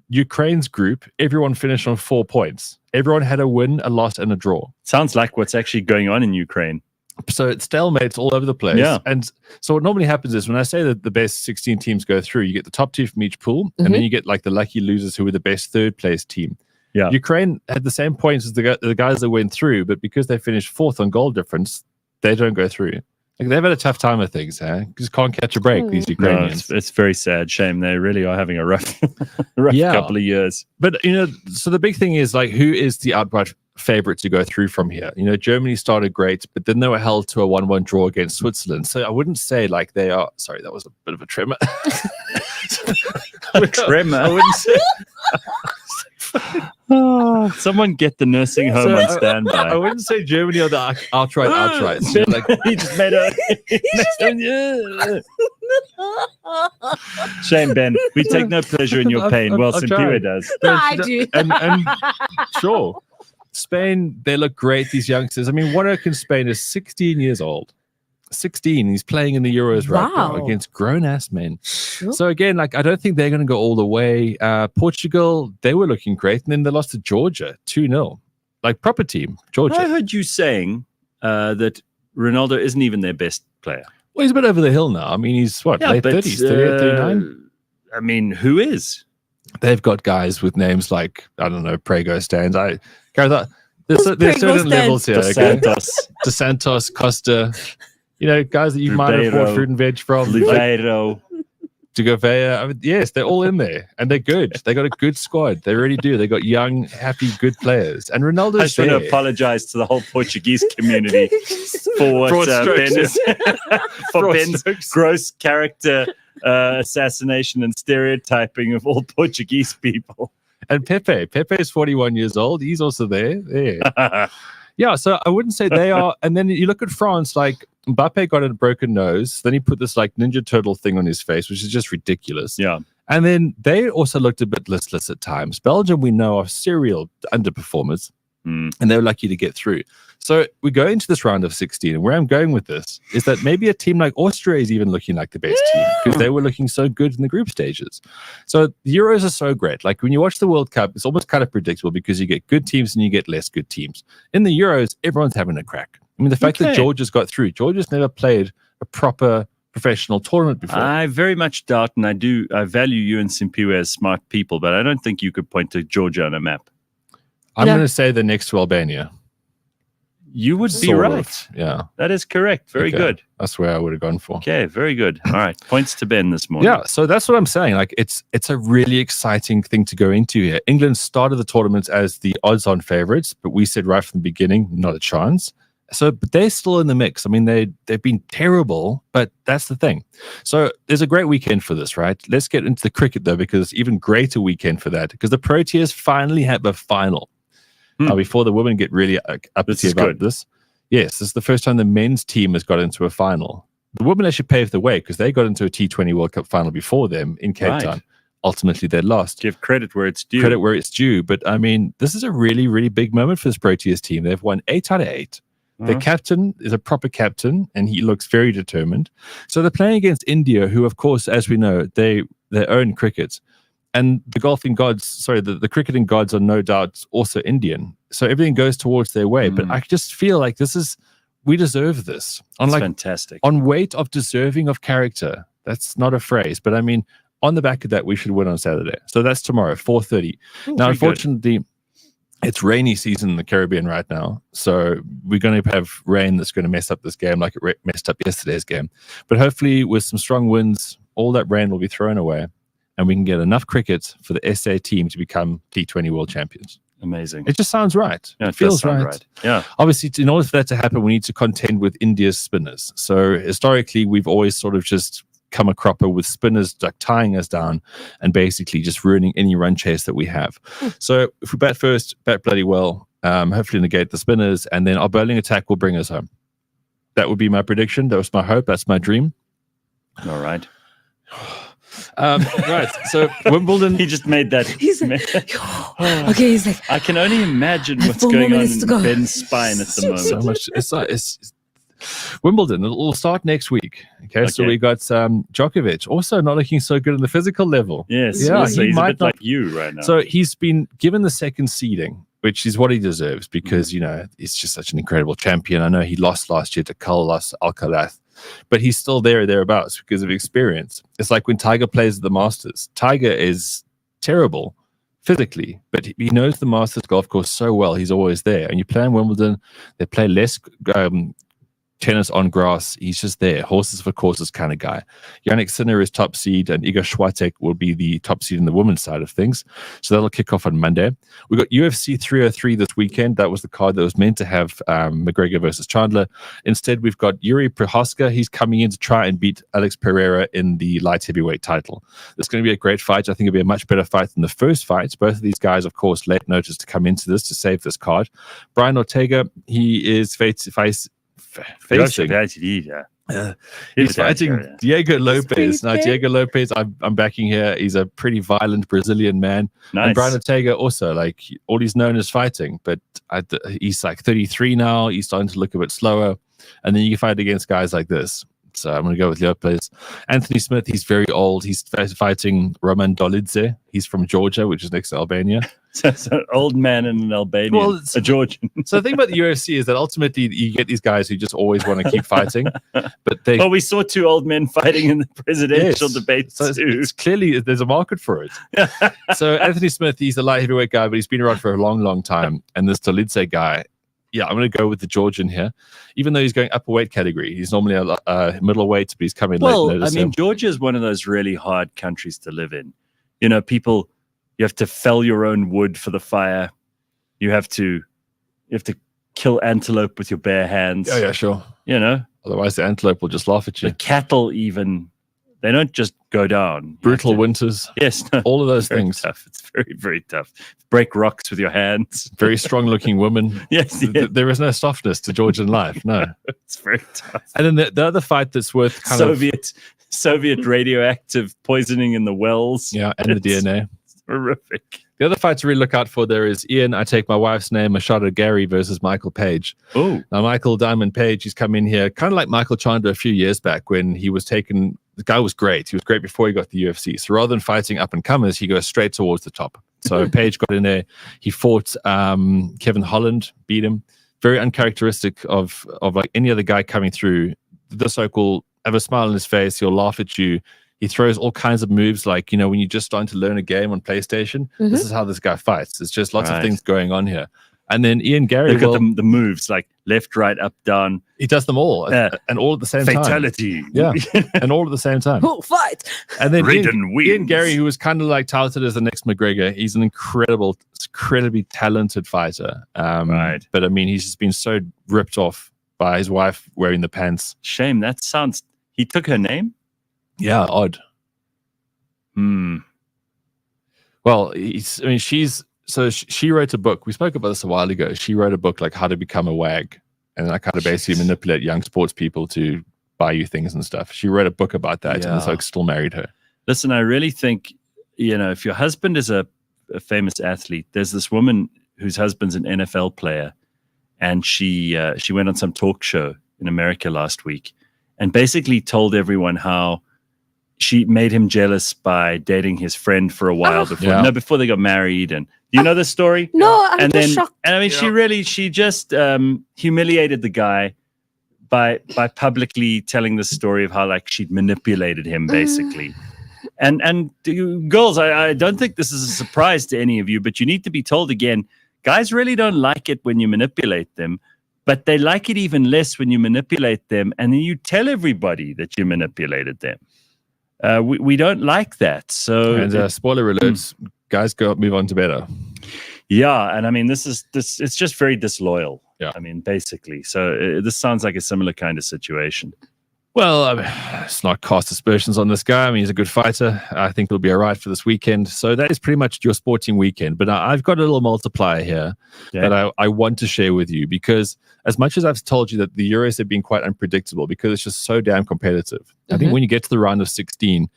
Ukraine's group, everyone finished on 4 points. Everyone had a win, a loss, and a draw. Sounds like what's actually going on in Ukraine. So it's stalemates all over the place. Yeah. And so what normally happens is when I say that the best 16 teams go through, you get the top 2 from each pool, and then you get like the lucky losers who were the best 3rd place team. Yeah. Ukraine had the same points as the guys that went through, but because they finished 4th on goal difference, they don't go through. Like they've had a tough time with things, huh? Just can't catch a break, these Ukrainians. No, it's very sad. Shame. They really are having a rough couple of years. But, so the big thing is like, who is the outright favorite to go through from here? Germany started great, but then they were held to a 1-1 draw against Switzerland. So I wouldn't say like they are. Sorry, that was a bit of a tremor. A tremor. I wouldn't say. Someone get the nursing home on standby. I wouldn't say Germany are the outright. Like he just made a. Shame, Ben. We take no pleasure in your pain. Well, Simphiwe does. No, I do. And sure. Spain, they look great, these youngsters. I mean, Warnock in Spain is 16 years old. 16. He's playing in the Euros right now against grown-ass men. Sure. So again, like, I don't think they're going to go all the way. Portugal, they were looking great, and then they lost to Georgia 2-0. Like, proper team, Georgia. I heard you saying that Ronaldo isn't even their best player. Well, he's a bit over the hill now. I mean, he's late 30s, 38, 39? I mean, who is? They've got guys with names like, I don't know, Prego stands. Gareth, there's certain levels here. De Santos, Costa, guys that you might have bought fruit and veg from. Oliveiro. De Gouveia. I mean, yes, they're all in there, and they're good. They got a good squad. They really do. They got young, happy, good players. And Ronaldo's I just want to apologize to the whole Portuguese community for what Ben is, for Ben's gross character assassination and stereotyping of all Portuguese people. And Pepe is 41 years old. He's also there. Yeah, so I wouldn't say they are. And then you look at France, like Mbappe got a broken nose. Then he put this like Ninja Turtle thing on his face, which is just ridiculous. Yeah. And then they also looked a bit listless at times. Belgium, we know, are serial underperformers. And they were lucky to get through. So we go into this round of 16, and where I'm going with this is that maybe a team like Austria is even looking like the best team because they were looking so good in the group stages. So the Euros are so great. Like when you watch the World Cup, it's almost kind of predictable because you get good teams and you get less good teams. In the Euros, everyone's having a crack. I mean, the fact that Georgia's got through, Georgia's never played a proper professional tournament before. I very much doubt, and I value you and Simphiwe as smart people, but I don't think you could point to Georgia on a map. I'm going to say they're next to Albania. You would be right. Yeah. That is correct. Very good. That's where I would have gone for. Okay, very good. All right. Points to Ben this morning. Yeah, so that's what I'm saying. Like it's a really exciting thing to go into here. England started the tournament as the odds-on favorites, but we said right from the beginning, not a chance. So, but they're still in the mix. I mean, they've been terrible, but that's the thing. So there's a great weekend for this, right? Let's get into the cricket, though, because even greater weekend for that, because the Proteas finally have a final. Before the women get really uppity about this. Yes, this is the first time the men's team has got into a final. The women actually paved the way because they got into a T20 World Cup final before them in Cape Town. Ultimately, they lost. Give credit where it's due. Credit where it's due. But, I mean, this is a really, really big moment for this Proteas team. They've won 8 out of 8. Their captain is a proper captain, and he looks very determined. So they're playing against India, who, of course, as we know, they own cricket. And the golfing gods, the cricketing gods are no doubt also Indian. So everything goes towards their way. But I just feel like we deserve this. That's fantastic. On weight of deserving of character. That's not a phrase. But I mean, on the back of that, we should win on Saturday. So that's tomorrow, 4:30. Now, unfortunately, it's rainy season in the Caribbean right now. So we're going to have rain that's going to mess up this game like it messed up yesterday's game. But hopefully with some strong winds, all that rain will be thrown away. And we can get enough cricket for the SA team to become T20 world champions. Amazing. It just sounds right. Yeah, it feels sound right. Yeah. Obviously, in order for that to happen, we need to contend with India's spinners. So historically, we've always sort of just come a cropper with spinners like tying us down and basically just ruining any run chase that we have. So if we bat first, bat bloody well, hopefully negate the spinners, and then our bowling attack will bring us home. That would be my prediction. That was my hope. That's my dream. All right. Right. So Wimbledon. He just made that. He's like, okay, he's like, I can only imagine what's 4 going on minutes to in go. Ben's spine at the moment. So much. It's Wimbledon. It'll start next week. Okay. So we got Djokovic, also not looking so good on the physical level. Yes. Yeah, So he he's a might bit not- like you right now. So he's been given the second seeding, which is what he deserves because, you know, he's just such an incredible champion. I know he lost last year to Carlos Alcaraz, but he's still there or thereabouts because of experience. It's like when Tiger plays at the Masters. Tiger is terrible physically, but he knows the Masters golf course so well. He's always there. And you play in Wimbledon, they play less tennis on grass. He's just there. Horses for courses kind of guy. Yannick Sinner is top seed, and Iga Swiatek will be the top seed in the women's side of things. So that'll kick off on Monday. We got UFC 303 this weekend. That was the card that was meant to have McGregor versus Chandler. Instead, we've got Yuri Prohaska. He's coming in to try and beat Alex Pereira in the light heavyweight title. It's going to be a great fight. I think it'll be a much better fight than the first fight. Both of these guys, of course, late notice to come into this to save this card. Brian Ortega, he is facing He's fighting Diego Lopez. Now, Diego Lopez, I'm backing here. He's a pretty violent Brazilian man. Nice. And Brian Ortega also, like, all he's known is fighting, but he's like 33 now. He's starting to look a bit slower. And then you can fight against guys like this. So I'm going to go with Lopez. Anthony Smith, he's very old. He's fighting Roman Dolidze. He's from Georgia, which is next to Albania. So it's an old man and an Albanian, Well, a Georgian. So the thing about the UFC is that ultimately you get these guys who just always want to keep fighting. But they Well, we saw two old men fighting in the presidential Yes. debate So too. it's clearly there's a market for it. So Anthony Smith, he's a light heavyweight guy, but he's been around for a long, long time. And this Dolidze guy, yeah, I'm going to go with the Georgian here. Even though he's going upper weight category, he's normally a middleweight, but he's coming late Well, I notice. mean, Georgia is one of those really hard countries to live in. You know, people, you have to fell your own wood for the fire. You have to kill antelope with your bare hands. yeah, sure. You know, Otherwise, the antelope will just laugh at you. the cattle even, they don't just go down. You have Brutal to- winters, Yes, no, all of those very things. tough. It's very, very tough. Break rocks with your hands. Very strong-looking women. Yes, There is no softness to Georgian life. No. it's very tough. And then the other fight that's worth kind of Soviet radioactive poisoning in the wells. and the It's DNA. horrific. The other fight to really look out for there is Ian, I take my wife's name, Machado Gary versus Michael Page. Oh, Now, Michael Diamond Page, he's come in here kind of like Michael Chandler a few years back when he was taken. The guy was great. He was great before he got the UFC. So rather than fighting up and comers, he goes straight towards the top. So Page got in there. He fought Kevin Holland, beat him. Very uncharacteristic of like any other guy coming through. This oak will have a smile on his face. He'll laugh at you. He throws all kinds of moves, like, you know, when you're just starting to learn a game on PlayStation, this is how this guy fights. There's just lots of Right. things going on here. And then Ian Gary, they've got the moves like left, right, up, down, he does them all, and all at the same time. fatality. Yeah, and all at the same time. oh, fight. And then Raiden wins. Ian Gary, who was kind of like touted as the next McGregor, he's an incredibly talented fighter. Right. But I mean, he's just been so ripped off by his wife wearing the pants. Shame. That sounds. He took her name. Yeah, odd. Well, she wrote a book. We spoke about this a while ago. She wrote a book like How to Become a Wag, and I kind of basically manipulate young sports people to buy you things and stuff. She wrote a book about that, and the folks still married her. Listen, I really think, you know, if your husband is a famous athlete, there's this woman whose husband's an NFL player, and she went on some talk show in America last week and basically told everyone how she made him jealous by dating his friend for a while before they got married. And you know the story? No, I'm And just then, shocked. and I mean, she just humiliated the guy by publicly telling the story of how like she'd manipulated him basically. And girls, I don't think this is a surprise to any of you, but you need to be told again, guys really don't like it when you manipulate them, but they like it even less when you manipulate them and then you tell everybody that you manipulated them. We don't like that. So And spoiler alerts, guys, move on to better. Yeah, and I mean, this. It's just very disloyal. Yeah. I mean, basically. So this sounds like a similar kind of situation. Well, let's not cast aspersions on this guy. I mean, he's a good fighter. I think he'll be all right for this weekend. So that is pretty much your sporting weekend. But I've got a little multiplier here that I want to share with you, because as much as I've told you that the Euros have been quite unpredictable because it's just so damn competitive. I think when you get to the round of 16,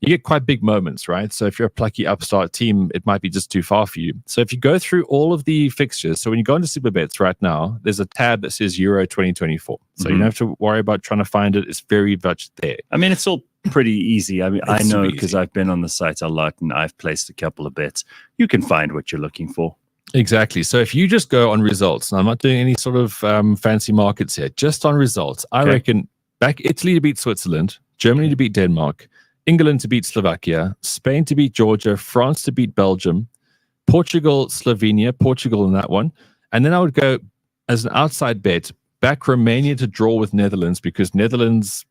you get quite big moments, right? So if you're a plucky upstart team, it might be just too far for you. So if you go through all of the fixtures, so when you go into Super Bets right now, there's a tab that says Euro 2024. So you don't have to worry about trying to find it. It's very much there. I mean, it's all pretty easy. I mean, I know because I've been on the site a lot and I've placed a couple of bets. You can find what you're looking for. Exactly. So if you just go on results, and I'm not doing any sort of fancy markets here, just on results, I reckon back Italy to beat Switzerland, Germany to beat Denmark, England to beat Slovakia, Spain to beat Georgia, France to beat Belgium, Portugal, Slovenia, Portugal in that one. And then I would go as an outside bet, back Romania to draw with Netherlands, because Netherlands,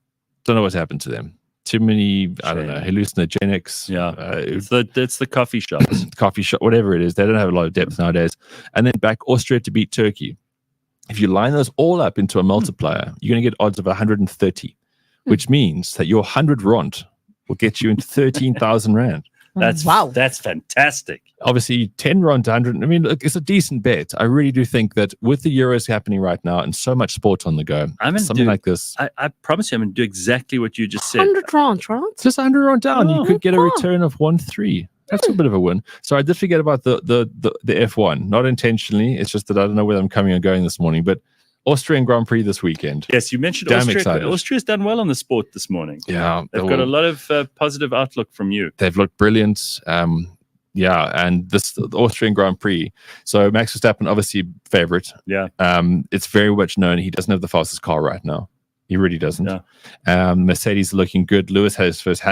don't know what's happened to them. Too many, I don't know, hallucinogenics. Yeah, it's the coffee shops. Coffee shop, whatever it is. They don't have a lot of depth nowadays. And then back Austria to beat Turkey. If you line those all up into a multiplier, you're going to get odds of 130, which means that your 100 rand will get you into 13,000 rand. That's fantastic. Obviously, 10 rand to 100. I mean, look, it's a decent bet. I really do think that with the Euros happening right now and so much sport on the go, something like this. I promise you, I'm going to do exactly what you just said. 100 rand, right? Just 100 rand down. You could get a return of 1.3. That's a bit of a win. So I did forget about the F1. Not intentionally. It's just that I don't know whether I'm coming or going this morning. But Austrian Grand Prix this weekend. Yes, you mentioned Austria. Austria's done well on the sport this morning. Yeah. They've got a lot of positive outlook from you. They've looked brilliant. And the Austrian Grand Prix. So Max Verstappen, obviously favorite. Yeah. It's very much known he doesn't have the fastest car right now. He really doesn't. Yeah. Mercedes looking good. Lewis had his first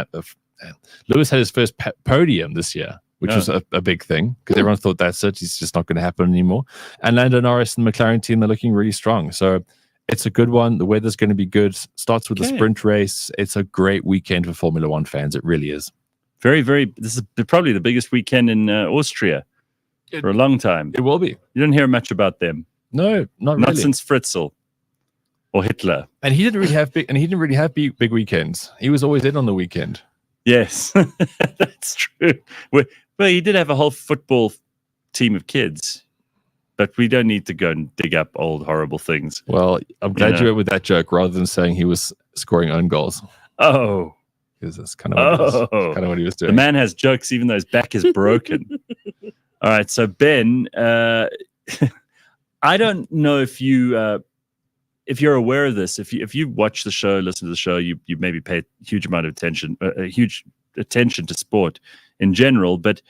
podium this year, which was a big thing because everyone thought that's it. It's just not going to happen anymore. And Lando Norris and the McLaren team, they're looking really strong. So it's a good one. The weather's going to be good. Starts with a sprint race. It's a great weekend for Formula One fans. It really is. Very, very. This is probably the biggest weekend in Austria for a long time. It will be. You don't hear much about them. No, not really. Not since Fritzl or Hitler. And he didn't really have big weekends. He was always in on the weekend. Yes, that's true. Well, he did have a whole football team of kids, but we don't need to go and dig up old horrible things. Well, I'm glad you went with that joke rather than saying he was scoring own goals. Oh. Because that's kind of what he was doing. The man has jokes even though his back is broken. All right, so Ben, I don't know if you're aware of this. If you watch the show, listen to the show, you maybe pay a huge amount of attention, to sport in general. But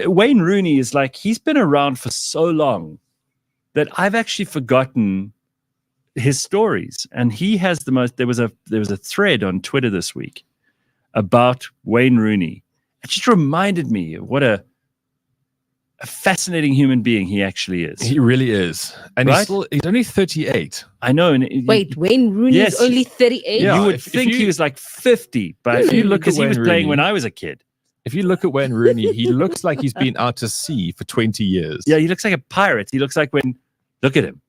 Wayne Rooney is he's been around for so long that I've actually forgotten his stories. And he has the most. There was a thread on Twitter this week about Wayne Rooney. It just reminded me of what a fascinating human being he actually is. He really is. And he's only 38. I know. And wait, Wayne Rooney is only 38? Yeah, you would think he was 50, but if you look because he was playing when I was a kid. If you look at Wayne Rooney, he looks like he's been out to sea for 20 years. Yeah, he looks like a pirate. He looks like look at him.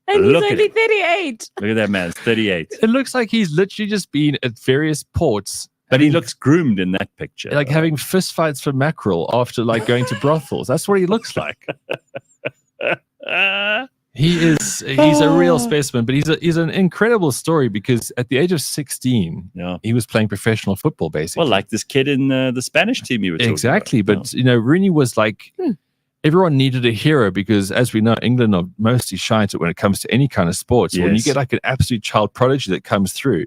And he's only 38. Look at that man, it's 38. It looks like he's literally just been at various ports. But he looks groomed in that picture. Like having fist fights for mackerel after going to brothels. That's what he looks like. He's a real specimen, but he's an incredible story because at the age of 16, he was playing professional football basically. Well, like this kid in the Spanish team you were talking exactly, about. But Rooney was everyone needed a hero because, as we know, England are mostly shy to it when it comes to any kind of sports. So when you get an absolute child prodigy that comes through,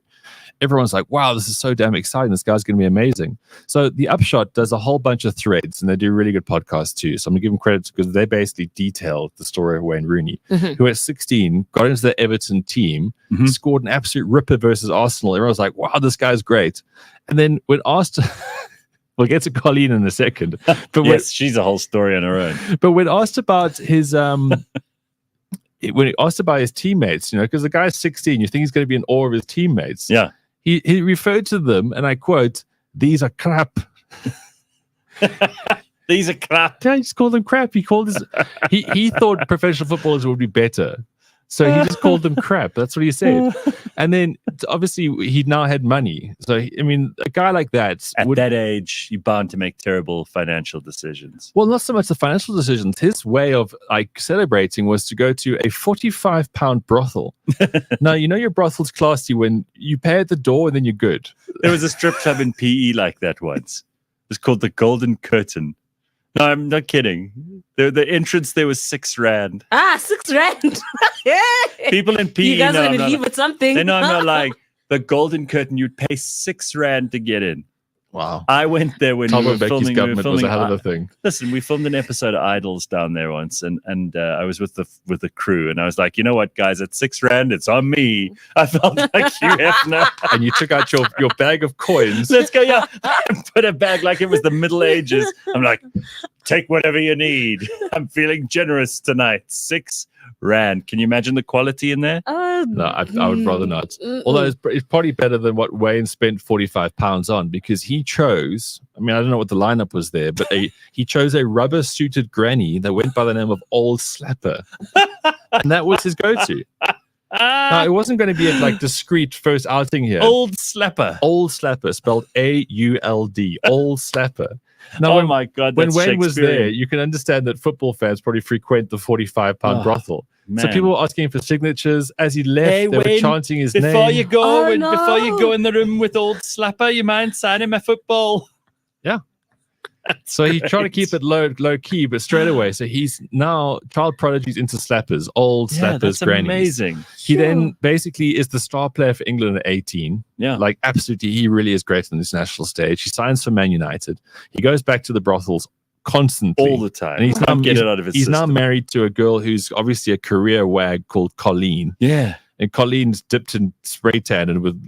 everyone's like, wow, this is so damn exciting. This guy's going to be amazing. So the Upshot does a whole bunch of threads and they do really good podcasts too. So I'm going to give them credit because they basically detailed the story of Wayne Rooney, who at 16 got into the Everton team, scored an absolute ripper versus Arsenal. Everyone's like, wow, this guy's great. And then when asked... We'll get to Colleen in a second. But yes, she's a whole story on her own. But when asked about his teammates, because the guy's 16, you think he's going to be in awe of his teammates. Yeah. He referred to them, and I quote, "These are crap." These are crap. Yeah, he just called them crap. He called his. He thought professional footballers would be better, so he just called them crap. That's what he said. And then obviously he now had money. So I mean, a guy like that at that age, you're bound to make terrible financial decisions. Well, not so much the financial decisions. His way of like celebrating was to go to a 45-pound brothel. Now you know your brothel's classy when you pay at the door and then you're good. There was a strip club in PE like that once. It was called the Golden Curtain. No, I'm not kidding. The entrance there was 6 rand. 6 rand. People in PE. You guys are going to leave with something. They know I'm not like the Golden Curtain. You'd pay 6 rand to get in. Wow. I went there when we were filming. Government was a hell of a thing. Listen, we filmed an episode of Idols down there once, and I was with the crew, and I was like, you know what, guys, at 6 rand, it's on me. I felt like you have no. And you took out your bag of coins. Let's go, yeah. Put a bag like it was the Middle Ages. I'm like, take whatever you need. I'm feeling generous tonight. 6 rand. Can you imagine the quality in there? No, I would rather not. Although it's probably better than what Wayne spent 45 pounds on, because he chose, I mean, I don't know what the lineup was there, but he chose a rubber-suited granny that went by the name of Old Slapper. And that was his go-to. Now, it wasn't going to be a like discreet first outing here. Old Slapper. Old Slapper, spelled A-U-L-D. Old Slapper. Now, my God. When Wayne was there, you can understand that football fans probably frequent the 45-pound brothel. Man. So people were asking for signatures. As he left, they were chanting his name. Before you go in the room with Old Slapper, you mind signing my football? Yeah. So he tried to keep it low key, but straight away. So he's now child prodigies into slappers, old slappers, that's grannies. Amazing. He then basically is the star player for England at 18. Yeah. Like absolutely, he really is great on this national stage. He signs for Man United. He goes back to the brothels constantly. All the time. And he's now system. Married to a girl who's obviously a career wag called Charlene. Yeah. And Charlene's dipped in spray tan and with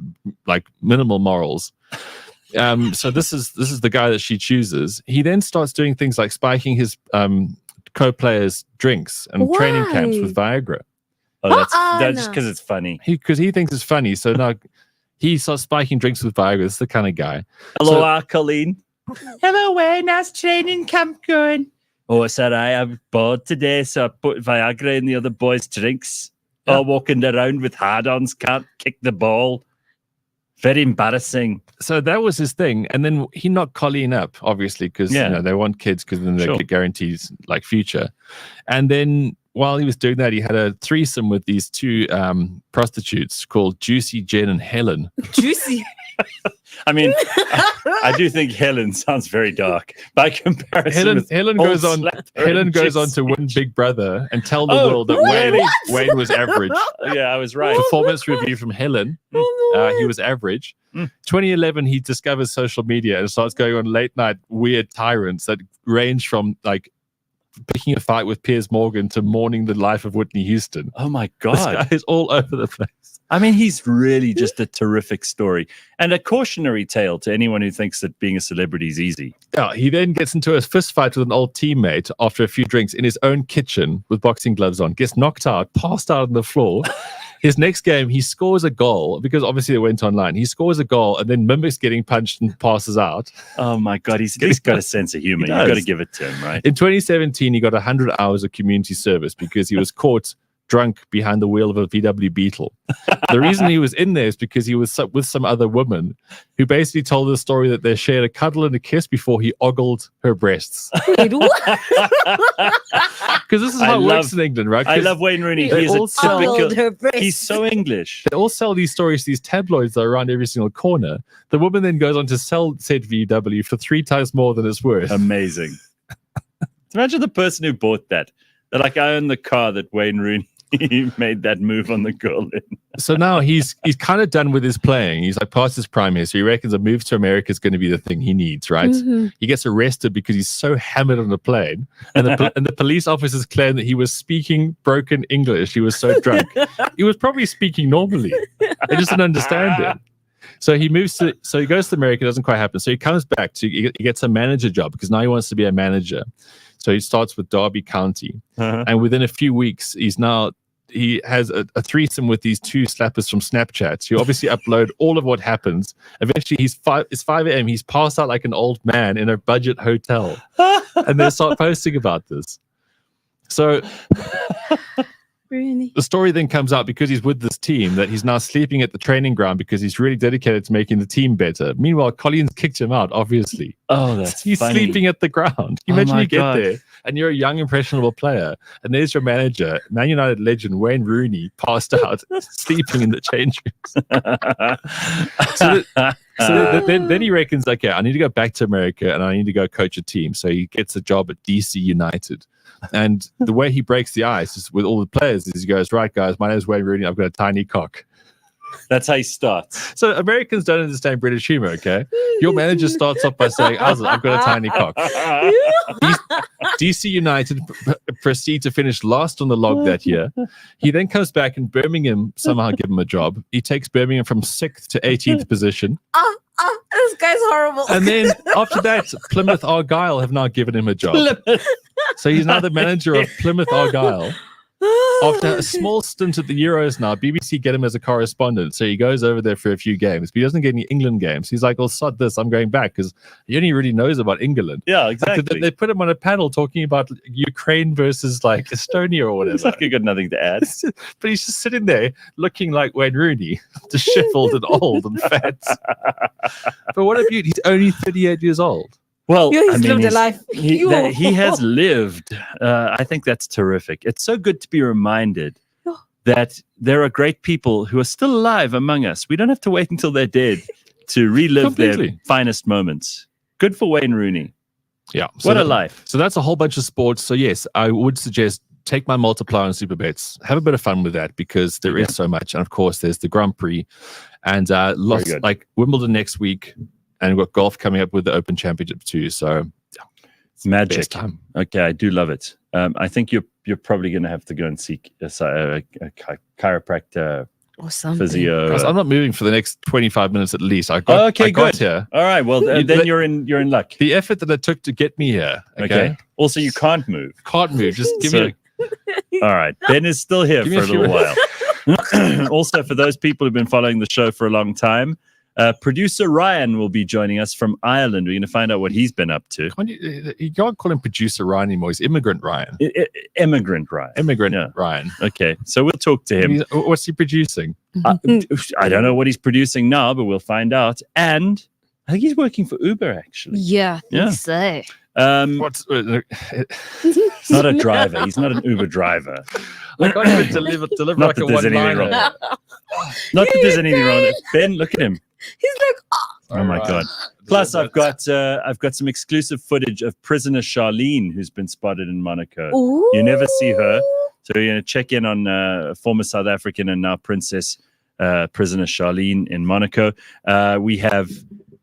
like minimal morals. So this is the guy that she chooses. He then starts doing things like spiking his co-players' drinks and training camps with Viagra. Oh, that's just because it's funny. Because he thinks it's funny. So now he starts spiking drinks with Viagra. This is the kind of guy. Hello, Colleen. Hello, Wayne. How's training camp going? Oh, it's all right. I'm bored today, so I put Viagra in the other boys' drinks. All walking around with hard-ons, can't kick the ball. Very embarrassing. So that was his thing. And then he knocked Colleen up, obviously, because they want kids because then they get guarantees like future. And then while he was doing that, he had a threesome with these 2 prostitutes called Juicy, Jen, and Helen. Juicy. I mean, I do think Helen sounds very dark by comparison. Helen goes on to win Big Brother and tell the world that Wayne was average. Yeah, I was right. Performance review from Helen. He was average. 2011, he discovers social media and starts going on late night weird tyrants that range from like picking a fight with Piers Morgan to mourning the life of Whitney Houston. Oh my God. This guy is all over the place. I mean, he's really just a terrific story and a cautionary tale to anyone who thinks that being a celebrity is easy. Yeah, he then gets into a fist fight with an old teammate after a few drinks in his own kitchen with boxing gloves on, gets knocked out, passed out on the floor. His next game, he scores a goal because obviously it went online. He scores a goal and then mimics getting punched and passes out. Oh my God, he's got a sense of humor. You've got to give it to him, right? In 2017, he got 100 hours of community service because he was caught drunk behind the wheel of a VW Beetle. The reason he was in there is because he was with some other woman who basically told the story that they shared a cuddle and a kiss before he ogled her breasts. Wait, what? Because this is how it works in England, right? I love Wayne Rooney. He's so English. They all sell these stories to these tabloids that are around every single corner. The woman then goes on to sell said VW for 3 times more than it's worth. Amazing. Imagine the person who bought that. They're like, I own the car that Wayne Rooney made that move on the girl in. So now he's kind of done with his playing. He's like past his prime here. So he reckons a move to America is going to be the thing he needs, right? Mm-hmm. He gets arrested because he's so hammered on the plane. And the police officers claim that he was speaking broken English. He was so drunk. He was probably speaking normally. I just didn't understand it. So he goes to America. It doesn't quite happen. So he comes back he gets a manager job because now he wants to be a manager. So he starts with Derby County. And within a few weeks, he's now he has a threesome with these two slappers from Snapchat. You obviously upload all of what happens. Eventually, it's 5 a.m. He's passed out like an old man in a budget hotel, and they start posting about this. So Really? the story then comes out because he's with this team that he's now sleeping at the training ground because he's really dedicated to making the team better. Meanwhile, Colleen's kicked him out, obviously. Oh, that's He's funny. sleeping at the ground. You imagine you get there and you're a young, impressionable player, and there's your manager, Man United legend Wayne Rooney, passed out, sleeping in the change rooms. Then he reckons, okay, I need to go back to America and I need to go coach a team. So he gets a job at DC United. And the way he breaks the ice is with all the players is he goes, right, guys, my name is Wayne Rooney. I've got a tiny cock. That's how he starts. So Americans don't understand British humor, okay? Your manager starts off by saying, I've got a tiny cock. DC United proceed to finish last on the log that year. He then comes back and Birmingham somehow give him a job. He takes Birmingham from 6th to 18th position. This guy's horrible. And then after that, Plymouth Argyle have now given him a job. So he's now the manager of Plymouth Argyle. After a small stint at the Euros now, BBC get him as a correspondent. So he goes over there for a few games, but he doesn't get any England games. He's like, well, sod this, I'm going back because he only really knows about England. Yeah, exactly. They put him on a panel talking about Ukraine versus like Estonia or whatever. It's like he got nothing to add. But he's just sitting there looking like Wayne Rooney, disheveled and old and fat. But what a beauty. He's only 38 years old. Well, He's lived a life. He has lived. I think that's terrific. It's so good to be reminded that there are great people who are still alive among us. We don't have to wait until they're dead to relive their finest moments. Good for Wayne Rooney. Yeah. What a life. So that's a whole bunch of sports. So yes, I would suggest take my multiplier on super bets. Have a bit of fun with that because there is so much. And of course, there's the Grand Prix and lots like Wimbledon next week. And we've got golf coming up with the Open Championship too. So it's magic. Okay, I do love it. I think you're probably going to have to go and seek a chiropractor or something. Physio. I'm not moving for the next 25 minutes at least. I got here. All right. Well, then you're in luck. The effort that it took to get me here. Okay. Also, you can't move. Just give me. All right. Ben is still here for a little while. Also, for those people who've been following the show for a long time, producer Ryan will be joining us from Ireland. We're going to find out what he's been up to. You can't call him producer Ryan anymore. He's immigrant Ryan. Immigrant Ryan. Ryan. Okay, so we'll talk to him. What's he producing? I don't know what he's producing now, but we'll find out. And I think he's working for Uber, actually. Yeah, I think so. He's not a driver. He's not an Uber driver. I can't even deliver like a one-liner. Not that there's anything wrong with it. Ben, look at him. He's like, oh my God. Plus, I've got some exclusive footage of prisoner Charlene, who's been spotted in Monaco. Ooh. You never see her. So you're going to check in on former South African and now princess prisoner Charlene in Monaco. We have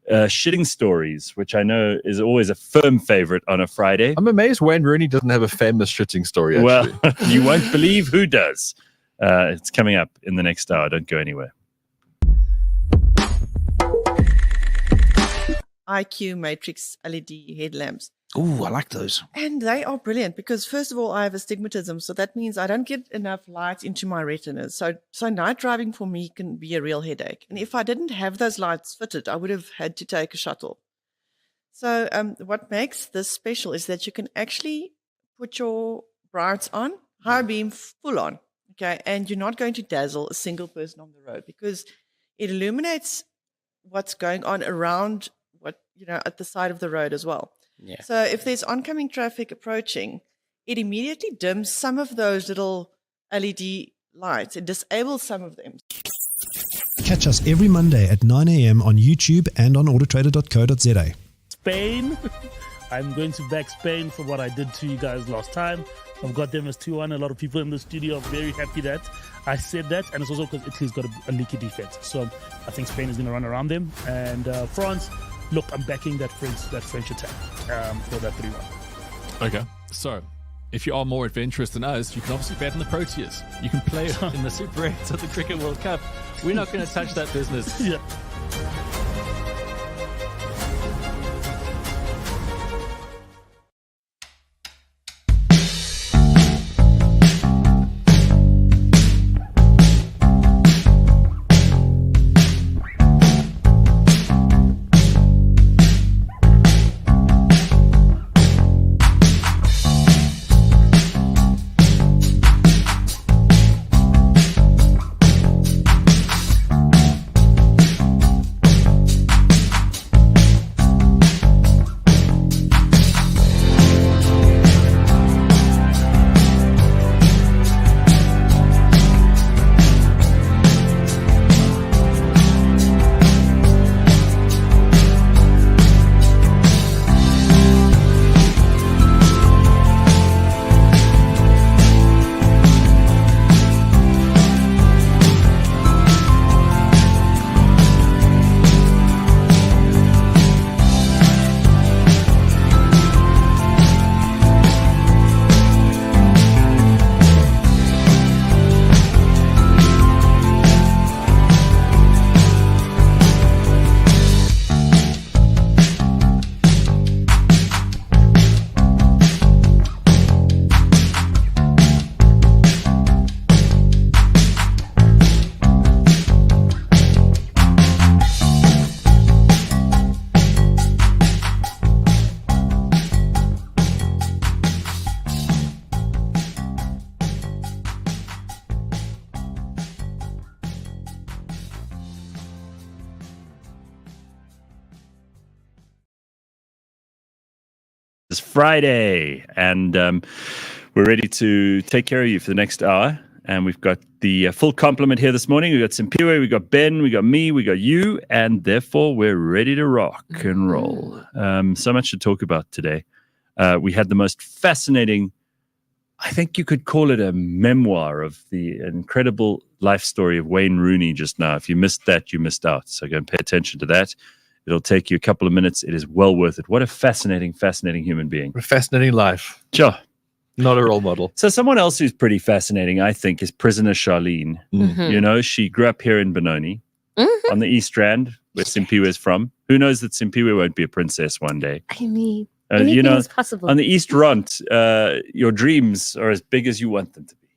shitting stories, which I know is always a firm favorite on a Friday. I'm amazed Wayne Rooney doesn't have a famous shitting story, actually. Well, you won't believe who does. It's coming up in the next hour. Don't go anywhere. IQ Matrix LED headlamps. Oh, I like those. And they are brilliant because, first of all, I have astigmatism. So that means I don't get enough light into my retinas. So night driving for me can be a real headache. And if I didn't have those lights fitted, I would have had to take a shuttle. So what makes this special is that you can actually put your brights on, high beam full on, okay? And you're not going to dazzle a single person on the road because it illuminates what's going on around at the side of the road as well. Yeah. So if there's oncoming traffic approaching, it immediately dims some of those little LED lights. It disables some of them. Catch us every Monday at 9 a.m. on YouTube and on autotrader.co.za. Spain. I'm going to back Spain for what I did to you guys last time. I've got them as 2-1. A lot of people in the studio are very happy that I said that. And it's also because Italy's got a leaky defense. So I think Spain is going to run around them. And France, look, I'm backing that French attack for that 3-1. Okay. So if you are more adventurous than us, you can obviously bet on the Proteas. You can play in the Super 8s of the Cricket World Cup. We're not going to touch that business. Yeah. It's Friday, and we're ready to take care of you for the next hour. And we've got the full complement here this morning. We've got Simphiwe, we've got Ben, we got me, we got you, and therefore we're ready to rock and roll. So much to talk about today. We had the most fascinating, I think you could call it a memoir of the incredible life story of Wayne Rooney just now. If you missed that, you missed out. So go and pay attention to that. It'll take you a couple of minutes. It is well worth it. What a fascinating, fascinating human being. What a fascinating life. Sure. Not a role model. So someone else who's pretty fascinating, I think, is Prisoner Charlene. You know, she grew up here in Benoni on the East Rand, where Simphiwe is from. Who knows that Simphiwe won't be a princess one day? I mean, you know, is possible. on the East Rand, your dreams are as big as you want them to be.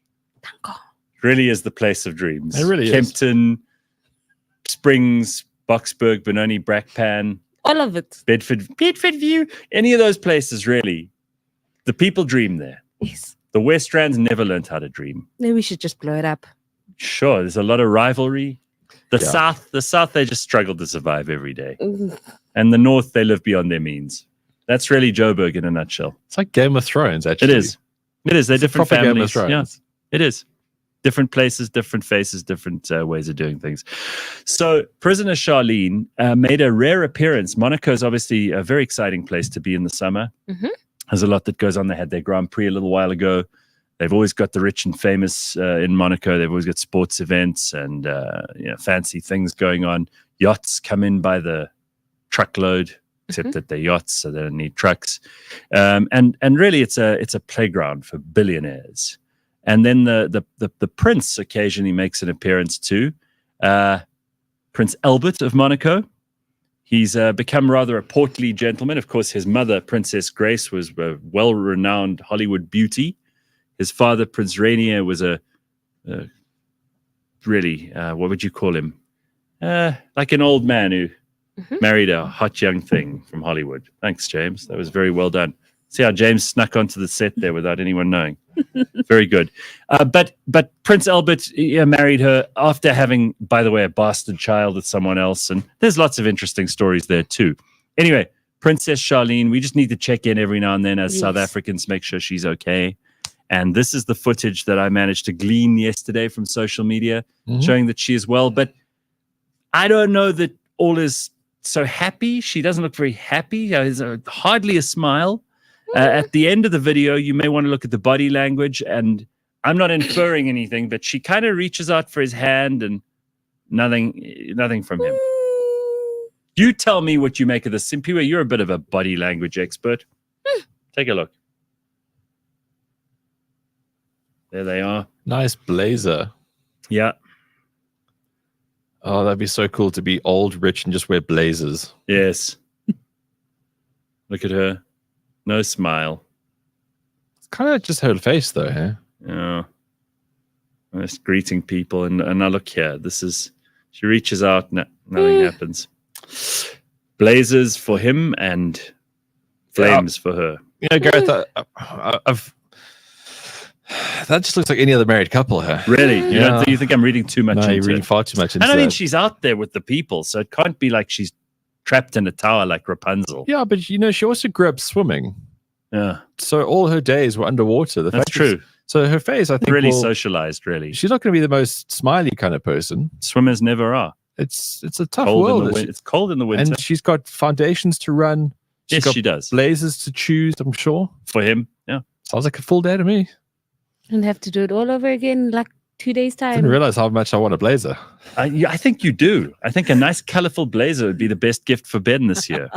It really is the place of dreams. It really is. Kempton, Springs, Boksburg, Benoni, Brakpan. All of it. Bedford View. Any of those places, really. The people dream there. Yes. The West Rand's never learned how to dream. Maybe we should just blow it up. Sure, there's a lot of rivalry. The South, they just struggle to survive every day. And the North, they live beyond their means. That's really Joburg in a nutshell. It's like Game of Thrones, actually. It is. They're different proper Game of families. Thrones. Yeah, it is. Different places, different faces, different ways of doing things. So Prisoner Charlene made a rare appearance. Monaco is obviously a very exciting place to be in the summer. There's a lot that goes on. They had their Grand Prix a little while ago. They've always got the rich and famous in Monaco. They've always got sports events and fancy things going on. Yachts come in by the truckload, except that they're yachts, so they don't need trucks. And really, it's a playground for billionaires. And then the prince occasionally makes an appearance too. Prince Albert of Monaco. He's become rather a portly gentleman. Of course, his mother, Princess Grace, was a well-renowned Hollywood beauty. His father, Prince Rainier, was a really, what would you call him? Like an old man who married a hot young thing from Hollywood. Thanks, James. That was very well done. See how James snuck onto the set there without anyone knowing. Very good. But Prince Albert married her after having, by the way, a bastard child with someone else. And there's lots of interesting stories there too. Anyway, Princess Charlene, we just need to check in every now and then as South Africans, make sure she's okay. And this is the footage that I managed to glean yesterday from social media, showing that she is well. But I don't know that all is so happy. She doesn't look very happy. There's hardly a smile. At the end of the video, you may want to look at the body language, and I'm not inferring anything, but she kind of reaches out for his hand and nothing from him. You tell me what you make of this. Simphiwe, you're a bit of a body language expert. Take a look. There they are. Nice blazer. Yeah. Oh, that'd be so cool to be old, rich, and just wear blazers. Yes. Look at her. No smile. It's kind of just her face, though, huh? Yeah. Just greeting people. And now look here. She reaches out. Nothing happens. Blazers for him and flames for her. You know, Gareth, that just looks like any other married couple, huh? Really? You think I'm reading too much into you're reading far too much into it? And I mean, that. she's out there with the people, so it can't be like she's trapped in a tower like Rapunzel. Yeah, but she also grew up swimming. Yeah. So all her days were underwater. That's true. So her face, I think, really socialized, really. She's not going to be the most smiley kind of person. Swimmers never are. It's a tough world. It's cold in the winter. And she's got foundations to run. She does. Blazers to choose, I'm sure. For him, yeah. Sounds like a full day to me. And have to do it all over again in like 2 days' time. I didn't realize how much I want a blazer. I think you do. I think a nice, colorful blazer would be the best gift for Ben this year.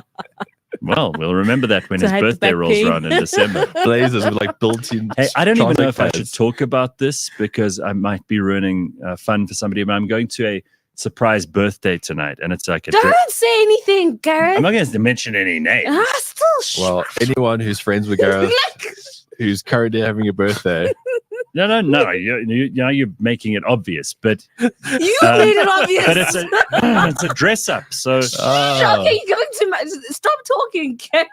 Well, we'll remember that when his birthday rolls around in December. Blazers with like built-in. Hey, I don't even know if I should talk about this because I might be ruining fun for somebody. But I'm going to a surprise birthday tonight, and it's like don't say anything, Gareth. I'm not going to mention any names. Well, anyone who's friends with Gareth, who's currently having a birthday. No. You're making it obvious, but you made it obvious. But it's a dress up. So shocking. You're going too much. Stop talking, Gareth.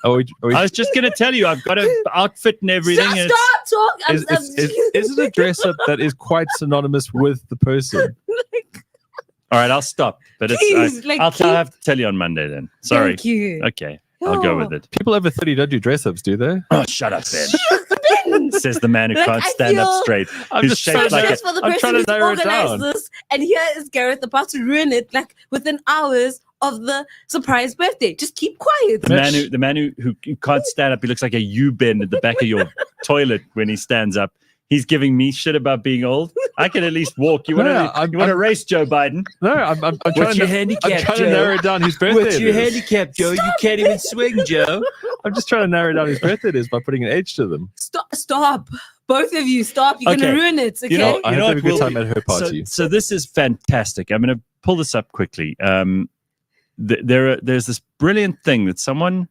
I was just going to tell you, I've got an outfit and everything. Stop talking. Is it a dress up that is quite synonymous with the person? All right, I'll stop. But I'll have to tell you on Monday then. Sorry. Thank you. Okay. I'll go with it. People over 30 don't do dress-ups, do they? Oh, shut up, Ben. Says the man who can't stand up straight. I'm Who's just shaped so like Just for the person who's organized this, and here is Gareth about to ruin it, like within hours of the surprise birthday. Just keep quiet. the man who can't stand up. He looks like a U-bend at the back of your toilet when he stands up. He's giving me shit about being old. I can at least walk. You want to race Joe Biden? No, I'm What's your handicap, I'm trying Joe? to narrow it down whose birthday What's your it is. handicap, Joe? You can't even swing, Joe. I'm just trying to narrow down whose birthday it is by putting an age to them. Stop. Both of you, stop. You're going to ruin it, okay? I hope they have a good time at her party. So this is fantastic. I'm going to pull this up quickly. There's this brilliant thing that someone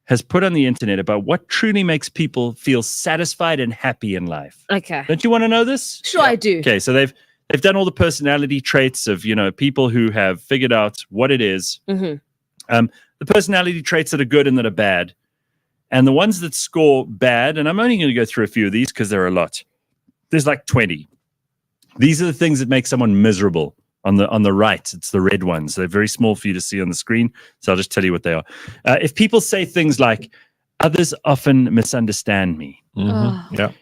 has put on the internet about what truly makes people feel satisfied and happy in life. Okay. Don't you want to know this? Sure, I do. Okay, so they've done all the personality traits of, people who have figured out what it is. Mm-hmm. The personality traits that are good and that are bad. And the ones that score bad, and I'm only going to go through a few of these because there are a lot. There's like 20. These are the things that make someone miserable. On the right, it's the red ones. They're very small for you to see on the screen, so I'll just tell you what they are. If people say things like, others often misunderstand me. Mm-hmm. Yeah.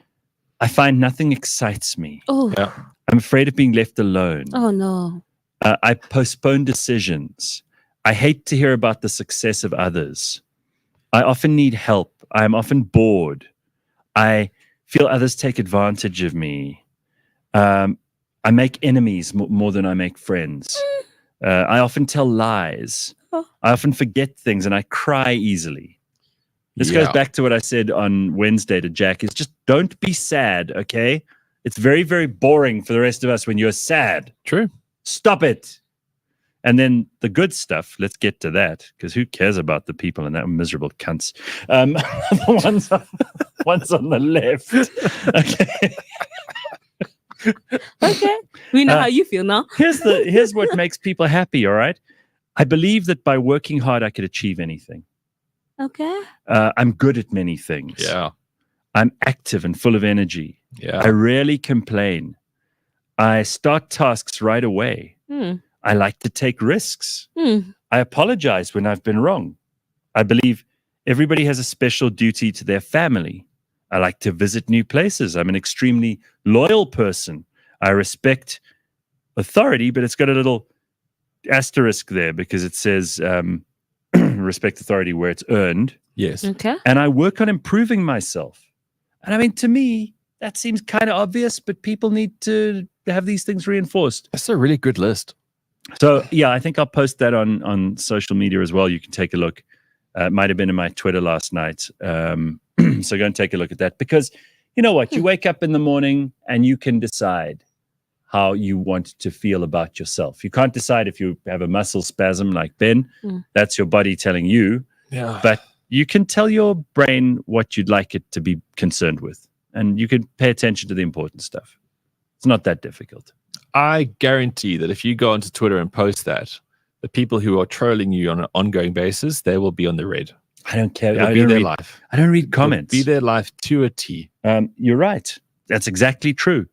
I find nothing excites me. Oh. Yeah. I'm afraid of being left alone. Oh, no. I postpone decisions. I hate to hear about the success of others. I often need help. I am often bored. I feel others take advantage of me. I make enemies more than I make friends. I often tell lies. I often forget things and I cry easily. This goes back to what I said on Wednesday to Jack, is just don't be sad, okay? It's very, very boring for the rest of us when you're sad. True. Stop it. And then the good stuff, let's get to that, because who cares about the people in that miserable cunts? The ones on the left. Okay. Okay. We know how you feel now. Here's what makes people happy, all right? I believe that by working hard, I could achieve anything. Okay. I'm good at many things. Yeah. I'm active and full of energy. Yeah. I rarely complain. I start tasks right away. I like to take risks. I apologize when I've been wrong. I believe everybody has a special duty to their family. I like to visit new places. I'm an extremely loyal person. I respect authority, but it's got a little asterisk there because it says respect authority where it's earned. Yes. Okay. And I work on improving myself. And I mean, to me, that seems kind of obvious, but people need to have these things reinforced. That's a really good list. So, yeah, I think I'll post that on social media as well. You can take a look. It might have been in my Twitter last night. So go and take a look at that, because you know what? You wake up in the morning and you can decide how you want to feel about yourself. You can't decide if you have a muscle spasm like Ben. That's your body telling you. Yeah. But you can tell your brain what you'd like it to be concerned with. And you can pay attention to the important stuff. It's not that difficult. I guarantee that if you go onto Twitter and post that, the people who are trolling you on an ongoing basis, they will be on the red. I don't care. It'll be their life. I don't read comments. It'll be their life to a T. You're right. That's exactly true.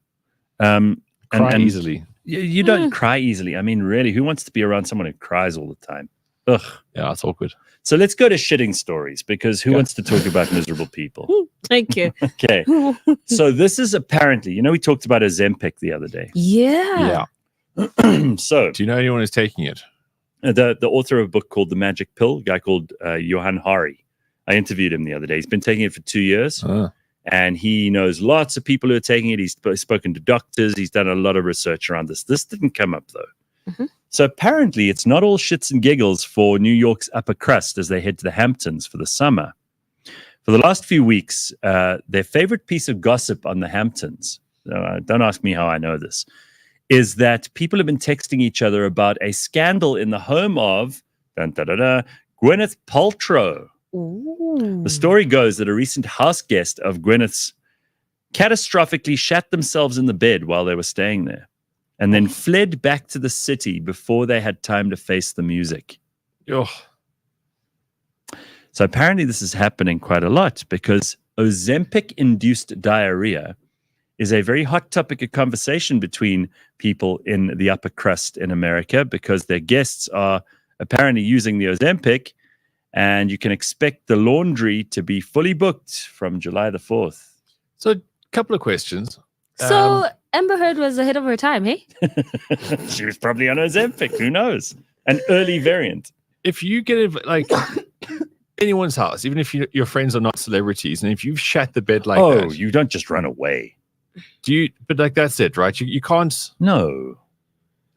Cry easily. You don't cry easily. I mean, really, who wants to be around someone who cries all the time? Ugh. Yeah, it's awkward. So let's go to shitting stories, because who wants to talk about miserable people? Thank you. Okay. So this is apparently, we talked about Ozempic the other day. Yeah. So do you know anyone who's taking it? The author of a book called The Magic Pill, a guy called Johan Hari. I interviewed him the other day. He's been taking it for 2 years. And he knows lots of people who are taking it. He's spoken to doctors. He's done a lot of research around this. This didn't come up, though. So apparently it's not all shits and giggles for New York's upper crust as they head to the Hamptons for the summer. For the last few weeks, their favorite piece of gossip on the Hamptons, don't ask me how I know this, is that people have been texting each other about a scandal in the home of Gwyneth Paltrow. Ooh. The story goes that a recent house guest of Gwyneth's catastrophically shat themselves in the bed while they were staying there, and then fled back to the city before they had time to face the music. Oh. So apparently this is happening quite a lot, because Ozempic-induced diarrhea is a very hot topic of conversation between people in the upper crust in America, because their guests are apparently using the Ozempic and you can expect the laundry to be fully booked from July the 4th. So, a couple of questions. So Amber Heard was ahead of her time, hey? She was probably on Ozempic. Who knows? An early variant. If you get like anyone's house, even if your friends are not celebrities, and if you've shat the bed like that, you don't just run away. Do you? But like that's it, right? You can't. No,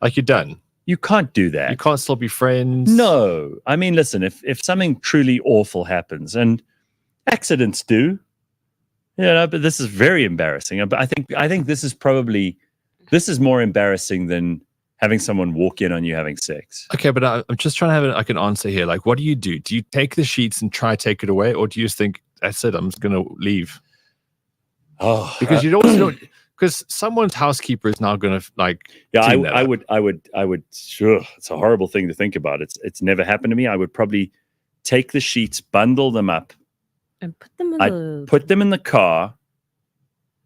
like you're done. You can't do that. You can't still be friends. No, I mean, listen. If something truly awful happens, and accidents do, but this is very embarrassing. But I think this is more embarrassing than having someone walk in on you having sex. Okay, but I'm just trying to have an answer here. Like, what do you do? Do you take the sheets and try to take it away, or do you just think that's it? I'm just going to leave. Oh, because you don't. Because someone's housekeeper is now going to like. Yeah, I would. Sure, it's a horrible thing to think about. It's never happened to me. I would probably take the sheets, bundle them up, and put them in the car,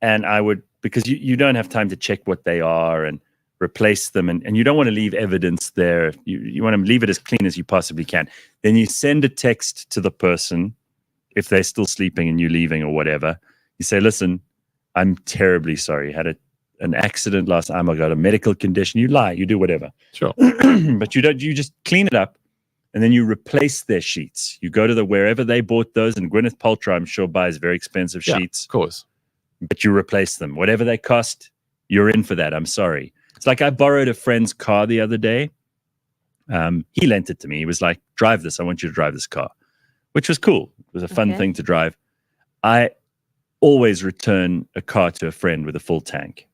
and I would, because you don't have time to check what they are and replace them, and you don't want to leave evidence there. You want to leave it as clean as you possibly can. Then you send a text to the person if they're still sleeping and you leaving or whatever. You say, listen, I'm terribly sorry. Had an accident last time. I got a medical condition. You lie. You do whatever. Sure. But you don't. You just clean it up, and then you replace their sheets. You go to wherever they bought those, and Gwyneth Paltrow, I'm sure, buys very expensive sheets. Of course. But you replace them. Whatever they cost, you're in for that. I'm sorry. It's like I borrowed a friend's car the other day. He lent it to me. He was like, drive this. I want you to drive this car, which was cool. It was a fun thing to drive. I always return a car to a friend with a full tank.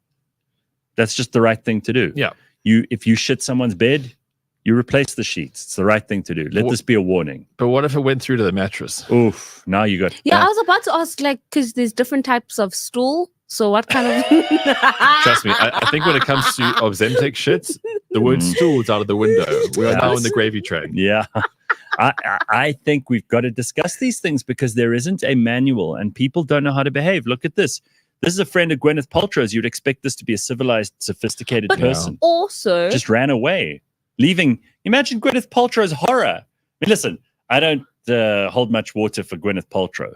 That's just the right thing to do. Yeah. If you shit someone's bed, you replace the sheets. It's the right thing to do. Let this be a warning. But what if it went through to the mattress? Oof. Now you got. Yeah, I was about to ask, like, because there's different types of stool. So what kind of? Trust me, I think when it comes to Ozempic shits, the word stool is out of the window. We are now in the gravy train. Yeah. I think we've got to discuss these things because there isn't a manual and people don't know how to behave. Look at this. This is a friend of Gwyneth Paltrow's. You'd expect this to be a civilized, sophisticated person. Also, just ran away, leaving. Imagine Gwyneth Paltrow's horror. I mean, listen, I don't hold much water for Gwyneth Paltrow.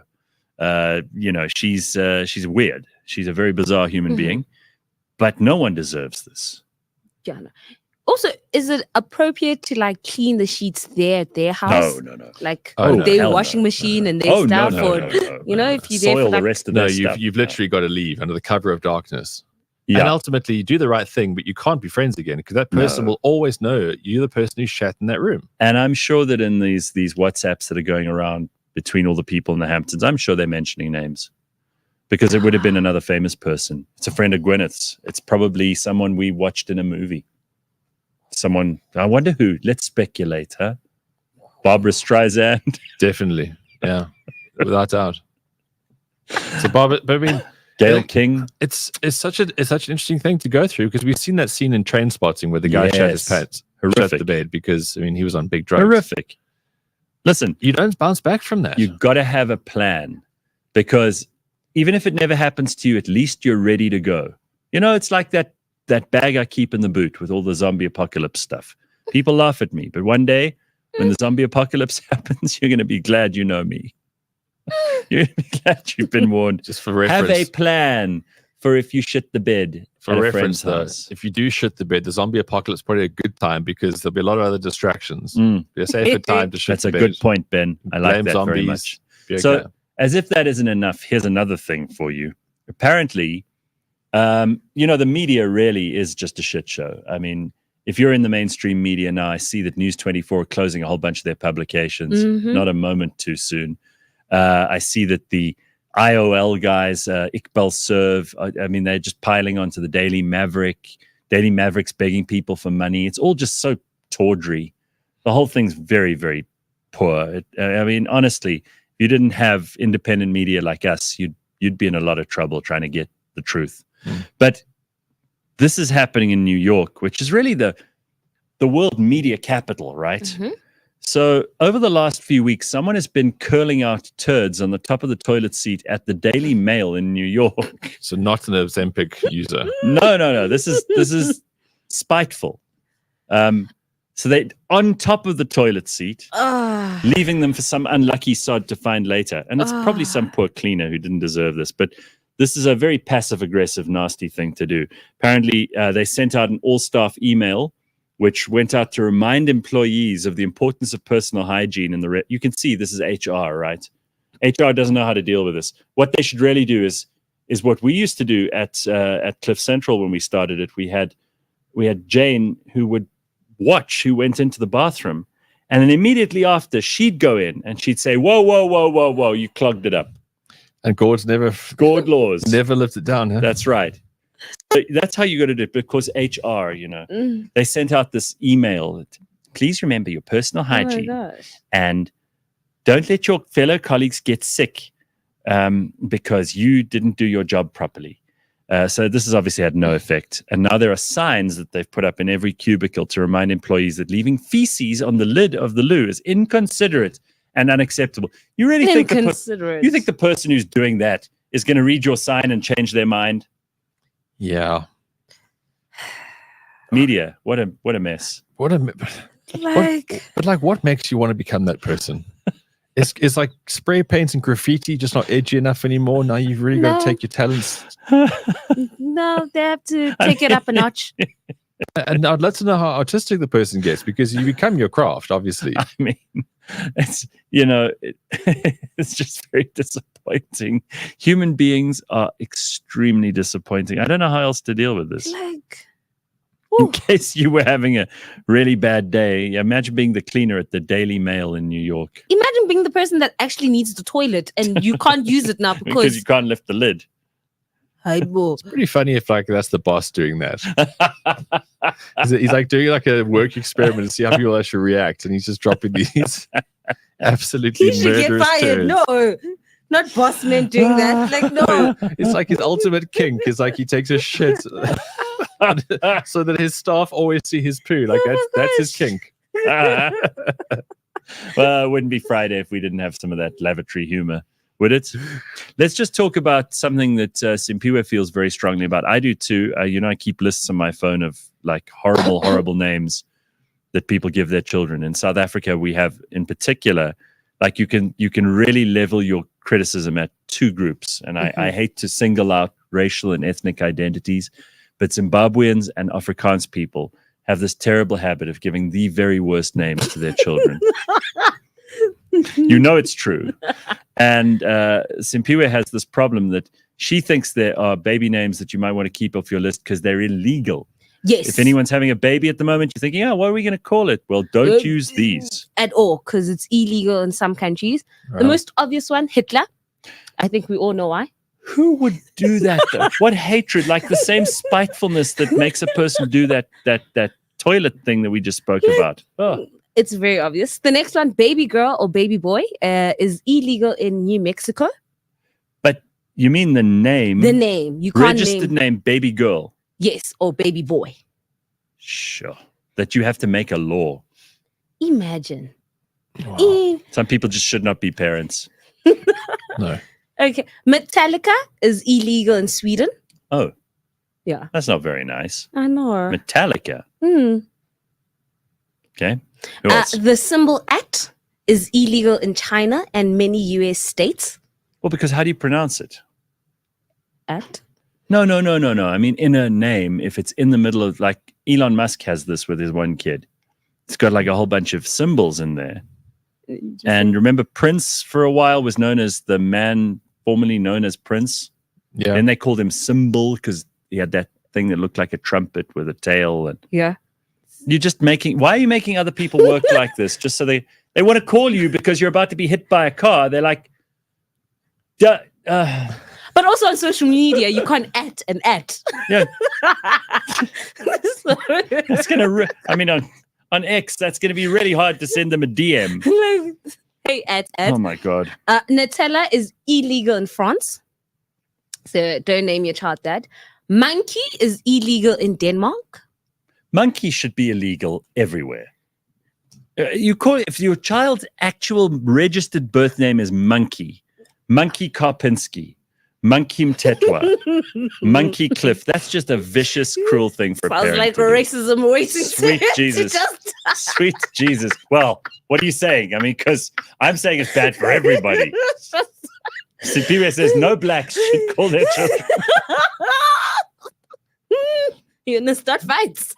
She's weird. She's a very bizarre human being, but no one deserves this. Yeah. Also, is it appropriate to like clean the sheets there at their house? No. Like their washing machine and their stuff, if you soil there for the rest of their stuff. You've literally got to leave under the cover of darkness. Yeah. And ultimately, you do the right thing, but you can't be friends again because that person will always know you're the person who shat in that room. And I'm sure that in these WhatsApps that are going around between all the people in the Hamptons, I'm sure they're mentioning names because it would have been another famous person. It's a friend of Gwyneth's. It's probably someone we watched in a movie. Someone, I wonder who. Let's speculate, huh? Barbara Streisand. Definitely. Yeah. Without doubt. So Barbara, but I mean, Gayle King. It's such an interesting thing to go through because we've seen that scene in Trainspotting where the guy shat his pants. Horrific. The bed because I mean he was on big drugs. Horrific. Listen, you don't bounce back from that. You got to have a plan because even if it never happens to you, at least you're ready to go. It's like that bag I keep in the boot with all the zombie apocalypse stuff. People laugh at me, but one day when the zombie apocalypse happens, you're going to be glad you know me. You're going to be glad you've been warned. Just for reference. Have a plan for if you shit the bed. For reference, though, if you do shit the bed, the zombie apocalypse is probably a good time because there'll be a lot of other distractions. Be a safer time to shit the bed. That's a good point, Ben. I like that very much. So, as if that isn't enough, here's another thing for you. Apparently, the media really is just a shit show. I mean, if you're in the mainstream media now, I see that News 24 are closing a whole bunch of their publications. Not a moment too soon. I see that the IOL guys, Iqbal Serve, I mean, they're just piling onto the Daily Maverick. Daily Maverick's begging people for money. It's all just so tawdry. The whole thing's very, very poor. I mean, honestly, if you didn't have independent media like us, you'd be in a lot of trouble trying to get the truth. But this is happening in New York, which is really the world media capital, right? So over the last few weeks, someone has been curling out turds on the top of the toilet seat at the Daily Mail in New York. So not an Ozempic user. No. This is spiteful. So they on top of the toilet seat, leaving them for some unlucky sod to find later. And it's probably some poor cleaner who didn't deserve this. But this is a very passive-aggressive, nasty thing to do. Apparently, they sent out an all-staff email, which went out to remind employees of the importance of personal hygiene. You can see this is HR, right? HR doesn't know how to deal with this. What they should really do is what we used to do at Cliff Central when we started it. We had Jane who would watch who went into the bathroom, and then immediately after she'd go in and she'd say, whoa, you clogged it up. And Gord laws never lived it down. Huh? That's right. So that's how you got to do it, because HR, they sent out this email that, please remember your personal hygiene and don't let your fellow colleagues get sick because you didn't do your job properly. So this has obviously had no effect. And now there are signs that they've put up in every cubicle to remind employees that leaving feces on the lid of the loo is inconsiderate and unacceptable. You really think the person who's doing that is going to read your sign and change their mind? Yeah. Media, what a mess. What makes you want to become that person? It's like spray paints and graffiti just not edgy enough anymore. Now you've really got to take your talents. No, they have to take it up a notch. And I'd love to know how artistic the person gets, because you become your craft, obviously. I mean, it's it's just very disappointing. Human beings are extremely disappointing. I don't know how else to deal with this. In case you were having a really bad day, imagine being the cleaner at the Daily Mail in New York. Imagine being the person that actually needs the toilet and you can't use it now because you can't lift the lid. It's pretty funny if that's the boss doing that. He's like doing like a work experiment to see how people actually react, and he's just dropping these absolutely murderous get fired. turns. No, not boss men doing that. Like, no. It's like his ultimate kink is like he takes a shit so that his staff always see his poo. Like that's his kink. Well, it wouldn't be Friday if we didn't have some of that lavatory humor, would it? Let's just talk about something that Simphiwe feels very strongly about. I do too. I keep lists on my phone of like horrible names that people give their children. In South Africa, we have in particular, like you can really level your criticism at two groups. And I hate to single out racial and ethnic identities, but Zimbabweans and Afrikaans people have this terrible habit of giving the very worst names to their children. It's true. And Simphiwe has this problem that she thinks there are baby names that you might want to keep off your list because they're illegal. Yes. If anyone's having a baby at the moment, you're thinking, what are we going to call it? Well, don't use these. At all, because it's illegal in some countries. Right. The most obvious one, Hitler. I think we all know why. Who would do that, though? What hatred, like the same spitefulness that makes a person do that toilet thing that we just spoke about. Oh. It's very obvious. The next one, baby girl or baby boy, is illegal in New Mexico. But you mean the name? The name. You can't registered name baby girl. Yes, or baby boy. Sure. That you have to make a law. Imagine. Wow. Some people just should not be parents. No. Okay. Metallica is illegal in Sweden. Oh. Yeah. That's not very nice. I know. Metallica. Okay. Who else? The symbol @ is illegal in China and many US states. Well, because how do you pronounce it? @ No. I mean, in a name, if it's in the middle of, like, Elon Musk has this with his one kid. It's got like a whole bunch of symbols in there. And remember, Prince for a while was known as the man formerly known as Prince. Yeah. And they called him Symbol because he had that thing that looked like a trumpet with a tail. And yeah. You're just why are you making other people work like this? Just so they want to call you because you're about to be hit by a car. They're like, But also on social media, you can't @. Yeah. It's going to, on X, that's going to be really hard to send them a DM. Hey, @. Oh my God. Nutella is illegal in France. So don't name your child that. Monkey is illegal in Denmark. Monkey should be illegal everywhere. If your child's actual registered birth name is Monkey Karpinski, Monkey Mtetwa, Monkey Cliff. That's just a vicious, cruel thing for a Sounds parent like to do. racism waiting Sweet to Jesus. just Sweet Jesus. Well, what are you saying? I mean, because I'm saying it's bad for everybody. Simphiwe says no blacks should call their children. You're gonna start fights.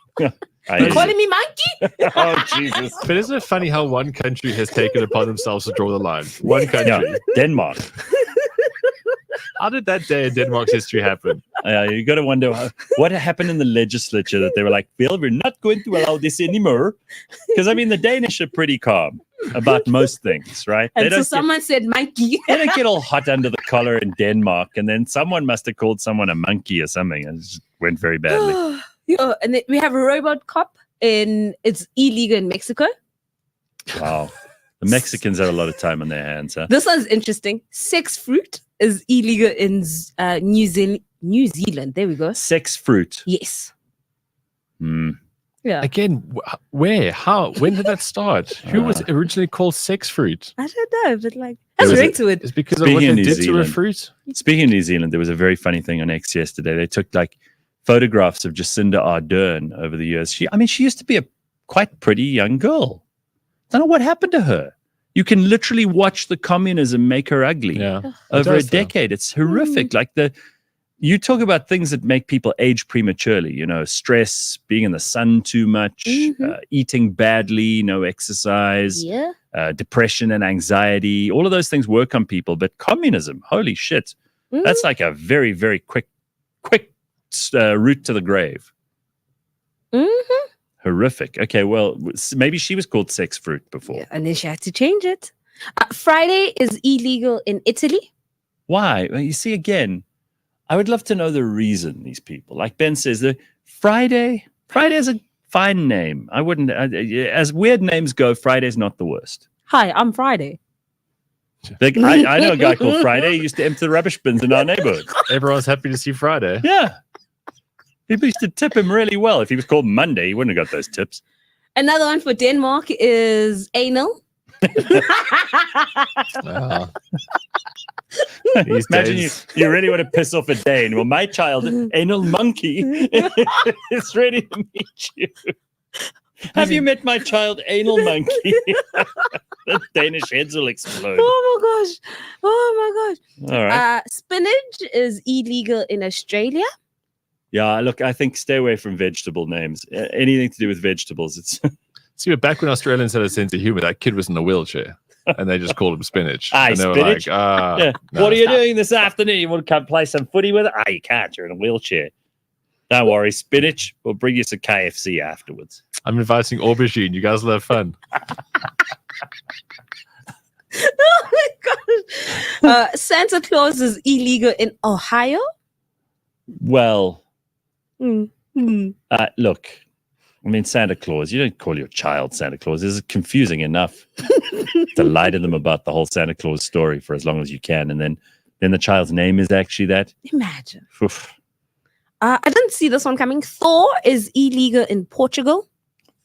I You hear calling you. me monkey? Oh, Jesus. But isn't it funny how one country has taken upon themselves to draw the line? One country. Yeah, Denmark. How did that day in Denmark's history happen? You got to wonder what happened in the legislature that they were like, Bill, we're not going to allow this anymore. Because, I mean, the Danish are pretty calm about most things, right? And so someone said monkey. They don't get all hot under the collar in Denmark. And then someone must have called someone a monkey or something. And it just went very badly. Yeah, and then we have a robot cop it's illegal in Mexico. Wow. The Mexicans have a lot of time on their hands, huh? This one's interesting. Sex fruit is illegal in New Zealand. There we go. Sex fruit. Yes. Hmm. Yeah. Again, where? How? When did that start? Who was originally called sex fruit? I don't know, but like, let's ring to it. It's because of what they did to a fruit? Speaking of New Zealand, there was a very funny thing on X yesterday. They took like photographs of Jacinda Ardern over the years. She used to be a quite pretty young girl. I don't know what happened to her. You can literally watch the communism make her ugly over a decade. It's horrific. Like you talk about things that make people age prematurely, you know, stress, being in the sun too much, eating badly, no exercise, depression and anxiety. All of those things work on people. But communism, holy shit, that's like a very, very quick route to the grave. Horrific. Okay, well, maybe she was called sex fruit before. Yeah, and then she had to change it. Friday is illegal in Italy. Why? Well, you see, again, I would love to know the reason these people, like Ben says, the Friday is a fine name. I wouldn't, as weird names go, Friday's not the worst. Hi, I'm Friday. I know a guy called Friday. He used to empty the rubbish bins in our neighborhood. Everyone's happy to see Friday. Yeah. People used to tip him really well. If he was called Monday, he wouldn't have got those tips. Another one for Denmark is anal. Imagine you really want to piss off a Dane. Well, my child, anal monkey, is ready to meet you. Have you met my child, anal monkey? The Danish heads will explode. Oh my gosh. All right. Spinach is illegal in Australia. Yeah, look, I think stay away from vegetable names. Anything to do with vegetables. It's See, but back when Australians had a sense of humor, that kid was in a wheelchair, and they just called him Spinach. Aye, and they Spinach. were like, no. What are you doing this afternoon? You want to come play some footy with it? Ah, you can't. You're in a wheelchair. Don't worry, Spinach. We'll bring you some KFC afterwards. I'm inviting Aubergine. You guys will have fun. Oh my gosh. Santa Claus is illegal in Ohio. Well, look, I mean, Santa Claus, you don't call your child Santa Claus. This is confusing enough to lie to them about the whole Santa Claus story for as long as you can. And then the child's name is actually that. Imagine. Oof. I didn't see this one coming. Thor is illegal in Portugal.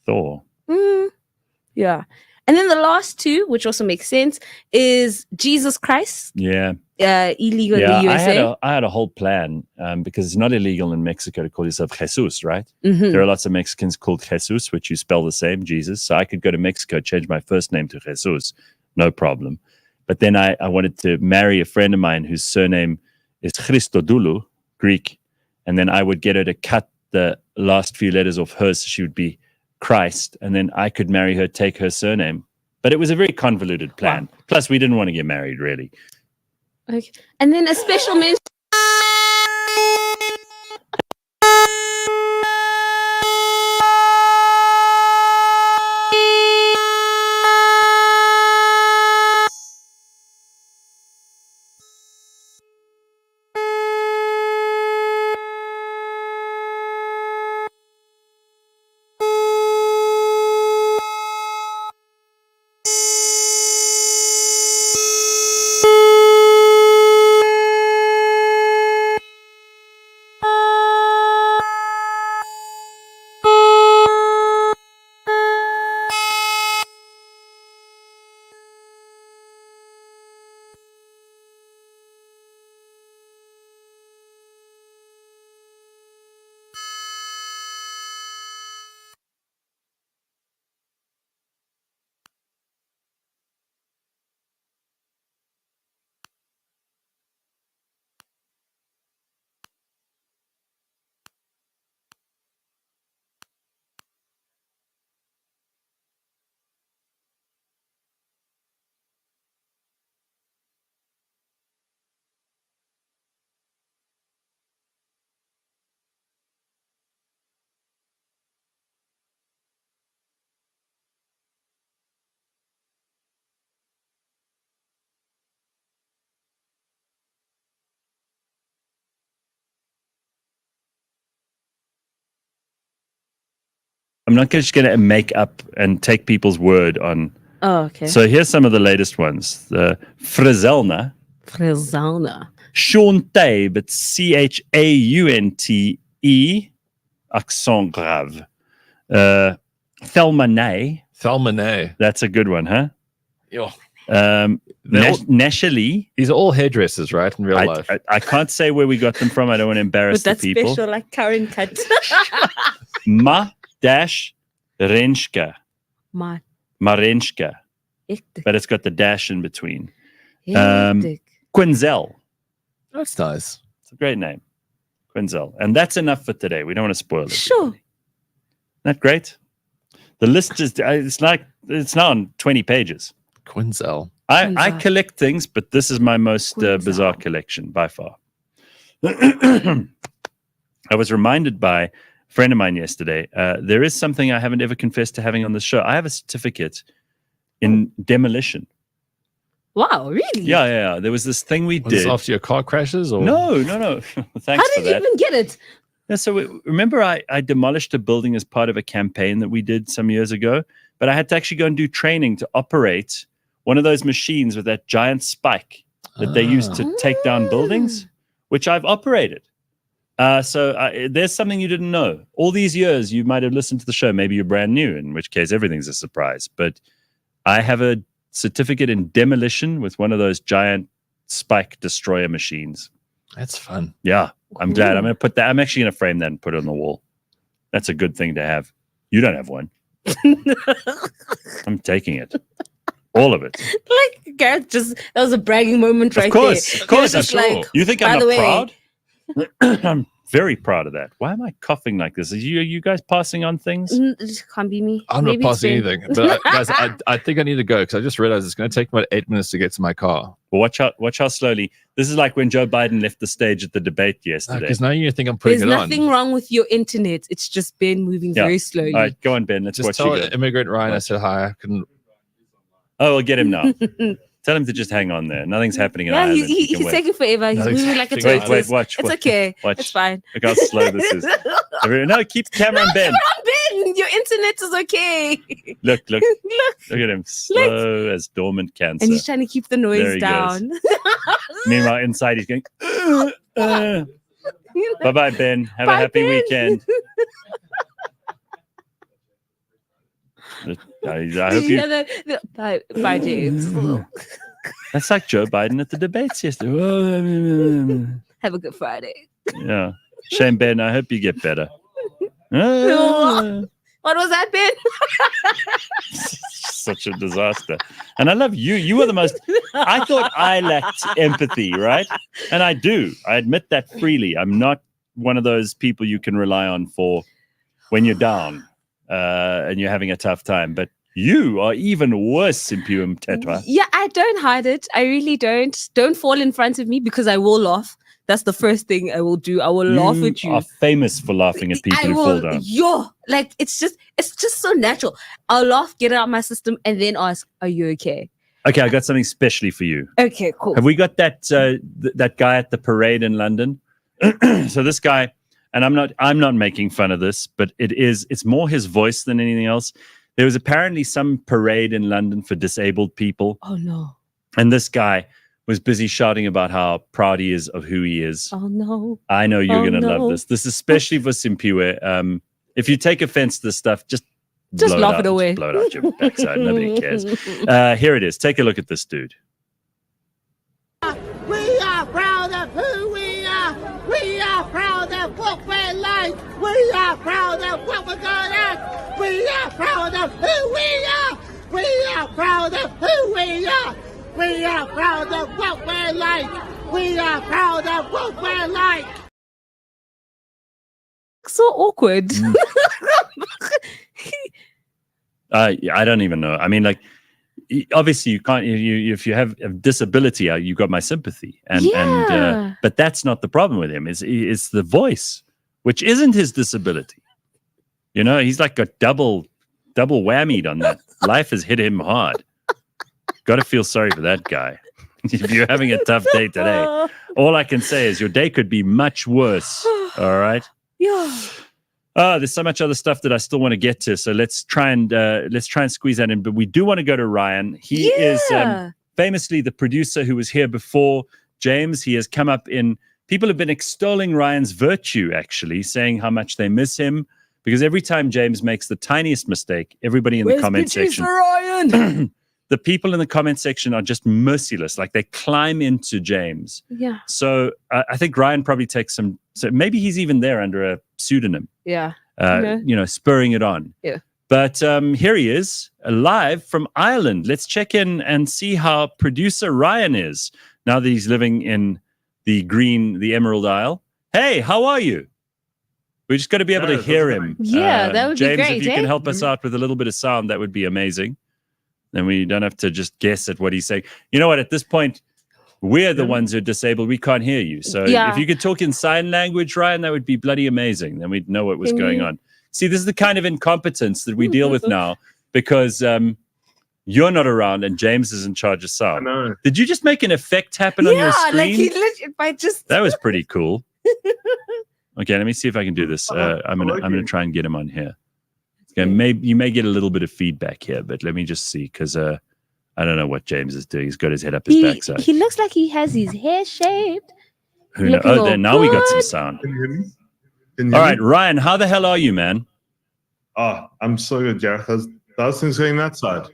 Thor. Yeah. And then the last two, which also makes sense, is Jesus Christ. Yeah. Illegal in the USA. I had a whole plan because it's not illegal in Mexico to call yourself Jesus, right? Mm-hmm. There are lots of Mexicans called Jesus, which you spell the same, Jesus. So I could go to Mexico, change my first name to Jesus, no problem. But then I wanted to marry a friend of mine whose surname is Christodoulou, Greek. And then I would get her to cut the last few letters off hers so she would be Christ. And then I could marry her, take her surname. But it was a very convoluted plan. Wow. Plus, we didn't want to get married, really. Okay. And then a special mention. I'm not just going to make up and take people's word on. Oh, okay. So here's some of the latest ones. The Frizelna. Chante, but Chaunte, accent grave. Thelmane. That's a good one, huh? Yo. Nashali. These are all hairdressers, right? In real life. I can't say where we got them from. I don't want to embarrass But the people. that's special, like Karen cut. Renshka. Marenshka. But it's got the dash in between. Quinzel. That's nice. It's a great name. Quinzel. And that's enough for today. We don't want to spoil it. Sure. Isn't that great? The list is, it's now on 20 pages. Quinzel. I collect things, but this is my most bizarre collection by far. I was reminded by a friend of mine yesterday. There is something I haven't ever confessed to having on the show. I have a certificate in demolition. Wow, really? Yeah. There was this thing we did. After your car crashes? Or? No. Thanks How did you even get it? Yeah, so remember I demolished a building as part of a campaign that we did some years ago, but I had to actually go and do training to operate one of those machines with that giant spike that they use to take down buildings, which I've operated. So there's something you didn't know. All these years, you might have listened to the show. Maybe you're brand new, in which case everything's a surprise. But I have a certificate in demolition with one of those giant spike destroyer machines. That's fun. Yeah, I'm glad. I'm going to put that. I'm actually going to frame that and put it on the wall. That's a good thing to have. You don't have one. I'm taking it. All of it. Like Gareth, that was a bragging moment right there. Of course. I'm sure. You think I'm not proud? I'm very proud of that. Why am I coughing like this? Are you guys passing on things? It can't be me. I'm not passing anything. But guys, I think I need to go because I just realized it's going to take about 8 minutes to get to my car. Well, watch how slowly. This is like when Joe Biden left the stage at the debate yesterday. Because now you think I'm putting There's it on. There's nothing wrong with your internet. It's just been moving very slowly. All right, go on, Ben. Let's just watch tell you go. Immigrant Ryan I said hi. I couldn't. Oh, we'll get him now. Tell him to just hang on there. Nothing's happening in Ireland. He's taking forever. He's moving like a tortoise. Wait, watch. It's okay. Watch. It's fine. Look how slow this is. No, keep the camera on Ben. Ben. Your internet is okay. Look at him. Slow as dormant cancer. And he's trying to keep the noise down. Meanwhile, inside he's going, Bye-bye, Ben. Have a happy weekend. I hope you... Bye, James. That's like Joe Biden at the debates yesterday. Have a good Friday. Yeah. Shame, Ben. I hope you get better. What was that, Ben? Such a disaster. And I love you. You were the most... I thought I lacked empathy, right? And I do. I admit that freely. I'm not one of those people you can rely on for when you're down. And you're having a tough time, but you are even worse, Simphiwe Tetwa. Yeah, I don't hide it. I really don't. Don't fall in front of me because I will laugh. That's the first thing I will do. I will laugh at you. You are famous for laughing at people who fall down. It's just so natural. I'll laugh, get it out of my system, and then ask, "Are you okay?" Okay, I got something specially for you. Okay, cool. Have we got that that guy at the parade in London? So this guy. And I'm not making fun of this, but it's more his voice than anything else. There was apparently some parade in London for disabled people. Oh no. And this guy was busy shouting about how proud he is of who he is. Oh no. I know you're gonna love this. This is especially for Simphiwe. If you take offense to this stuff, just laugh it away. Just blow it out your backside. Nobody cares. Here it is. Take a look at this dude. We are proud of who we are. We are proud of what we're like. We are proud of what we're good at. We are proud of who we are. We are proud of who we are. We are proud of what we're like. We are proud of what we're like. So awkward. I don't even know. I mean, like, obviously you can't. If you have a disability, you've got my sympathy. But that's not the problem with him. It's the voice, which isn't his disability. You know, he's like got double whammied on that. Life has hit him hard. Got to feel sorry for that guy. If you're having a tough day today, all I can say is your day could be much worse. All right. Yeah. Oh, there's so much other stuff that I still want to get to. So let's try and squeeze that in. But we do want to go to Ryan. He is famously the producer who was here before James. He has come up in. People have been extolling Ryan's virtue, actually, saying how much they miss him. Because every time James makes the tiniest mistake, everybody in the comment section, Ryan? the people in the comment section are just merciless. Like they climb into James. Yeah. So I think Ryan probably takes some. So maybe he's even there under a pseudonym. Yeah. Spurring it on. Yeah. But here he is, live from Ireland. Let's check in and see how producer Ryan is now that he's living in the Emerald Isle. Hey, how are you? We just got to be able to hear him. Yeah, that would James, be great. if you can help us out with a little bit of sound, that would be amazing. Then we don't have to just guess at what he's saying. You know what? At this point, we're the ones who are disabled. We can't hear you. So if you could talk in sign language, Ryan, that would be bloody amazing. Then we'd know what was going on. See, this is the kind of incompetence that we deal with now because you're not around and James is in charge of sound. Did you just make an effect happen on your screen? That was pretty cool. Okay, let me see if I can do this. I'm gonna try and get him on here. Okay, you may get a little bit of feedback here, but let me just see because I don't know what James is doing. He's got his head up his backside. He looks like he has his hair shaved. Who knows? Oh, there now we got some sound. Can you hear me? All right, Ryan, how the hell are you, man? Oh, I'm so good, Gareth. How's things going that side?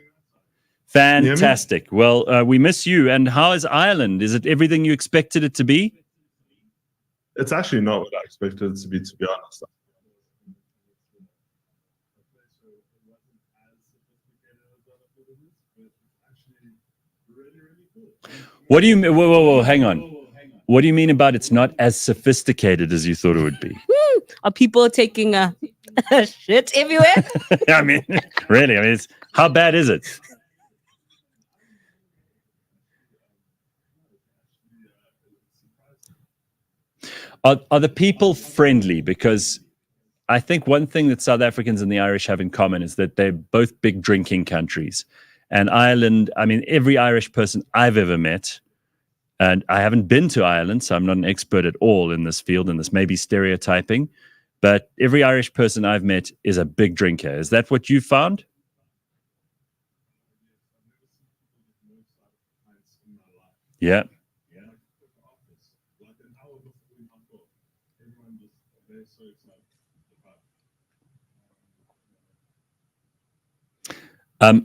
Fantastic. Well, we miss you. And how is Ireland? Is it everything you expected it to be? It's actually not what I expected it to be honest. What do you mean? Whoa, hang on. What do you mean about it's not as sophisticated as you thought it would be? Are people taking a shit everywhere? I mean, really? I mean, how bad is it? Are the people friendly? Because I think one thing that South Africans and the Irish have in common is that they're both big drinking countries. And Ireland, I mean, every Irish person I've ever met, and I haven't been to Ireland, so I'm not an expert at all in this field, and this may be stereotyping, but every Irish person I've met is a big drinker. Is that what you found? Yeah.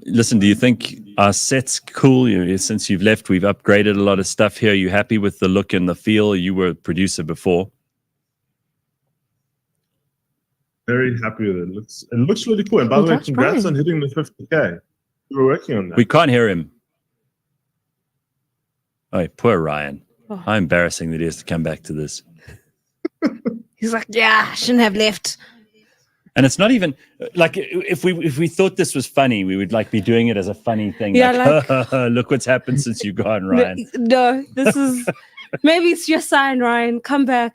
Listen, do you think our set's cool? Since you've left, we've upgraded a lot of stuff here. Are you happy with the look and the feel? You were a producer before. Very happy with it. It looks really cool. And by the way, congrats on hitting the 50K. You were working on that. We can't hear him. Oh, poor Ryan. Oh. How embarrassing that he has to come back to this. He's like, yeah, I shouldn't have left. And it's not even like if we thought this was funny, we would like be doing it as a funny thing. Yeah, like look what's happened since you've gone, Ryan. No, this is maybe it's your sign, Ryan. Come back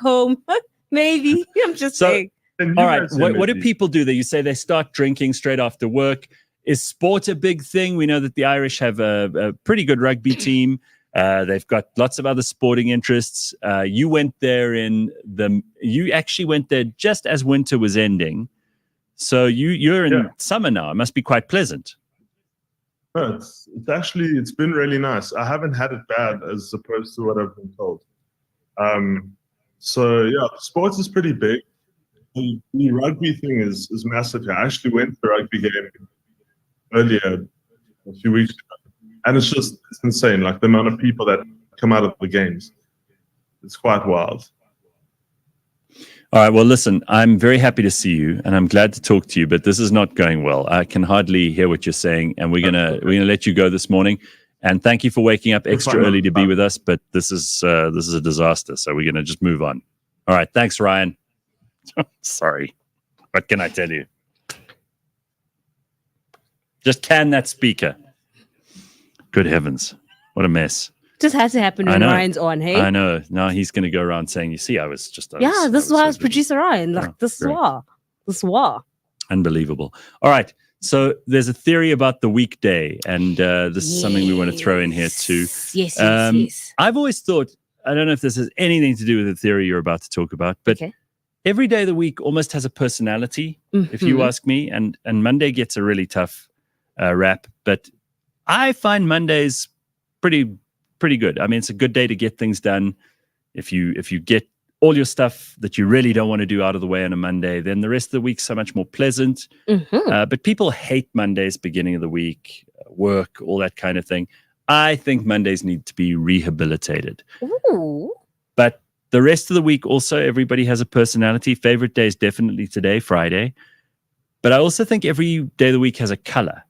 home. Maybe. I'm just saying. All right. What do people do? You say they start drinking straight after work. Is sport a big thing? We know that the Irish have a pretty good rugby team. They've got lots of other sporting interests. You went there you actually went there just as winter was ending. So you're in summer now. It must be quite pleasant. No, it's been really nice. I haven't had it bad as opposed to what I've been told. So yeah, sports is pretty big. The rugby thing is massive. I actually went to the rugby game earlier a few weeks ago. And it's insane, like the amount of people that come out of the games. It's quite wild. All right, well, listen, I'm very happy to see you, and I'm glad to talk to you, but this is not going well. I can hardly hear what you're saying, and we're gonna let you go this morning. And thank you for waking up extra early to be with us, but this is a disaster, so we're gonna just move on. All right, thanks, Ryan. Sorry. What can I tell you? Just can that speaker. Good heavens. What a mess. Just had to happen when Ryan's on, hey? I know. Now he's going to go around saying, you see, this is why I was producer Ryan. Like, this is why. Unbelievable. All right. So there's a theory about the weekday, and this is something we want to throw in here too. Yes. I've always thought, I don't know if this has anything to do with the theory you're about to talk about, but every day of the week almost has a personality, if you ask me, and Monday gets a really tough rap. But I find Mondays pretty good. I mean, it's a good day to get things done. If you get all your stuff that you really don't want to do out of the way on a Monday, then the rest of the week's so much more pleasant. But people hate Mondays, beginning of the week, work, all that kind of thing. I think Mondays need to be rehabilitated. Ooh. But the rest of the week also, everybody has a personality. Favorite day is definitely today, Friday. But I also think every day of the week has a color.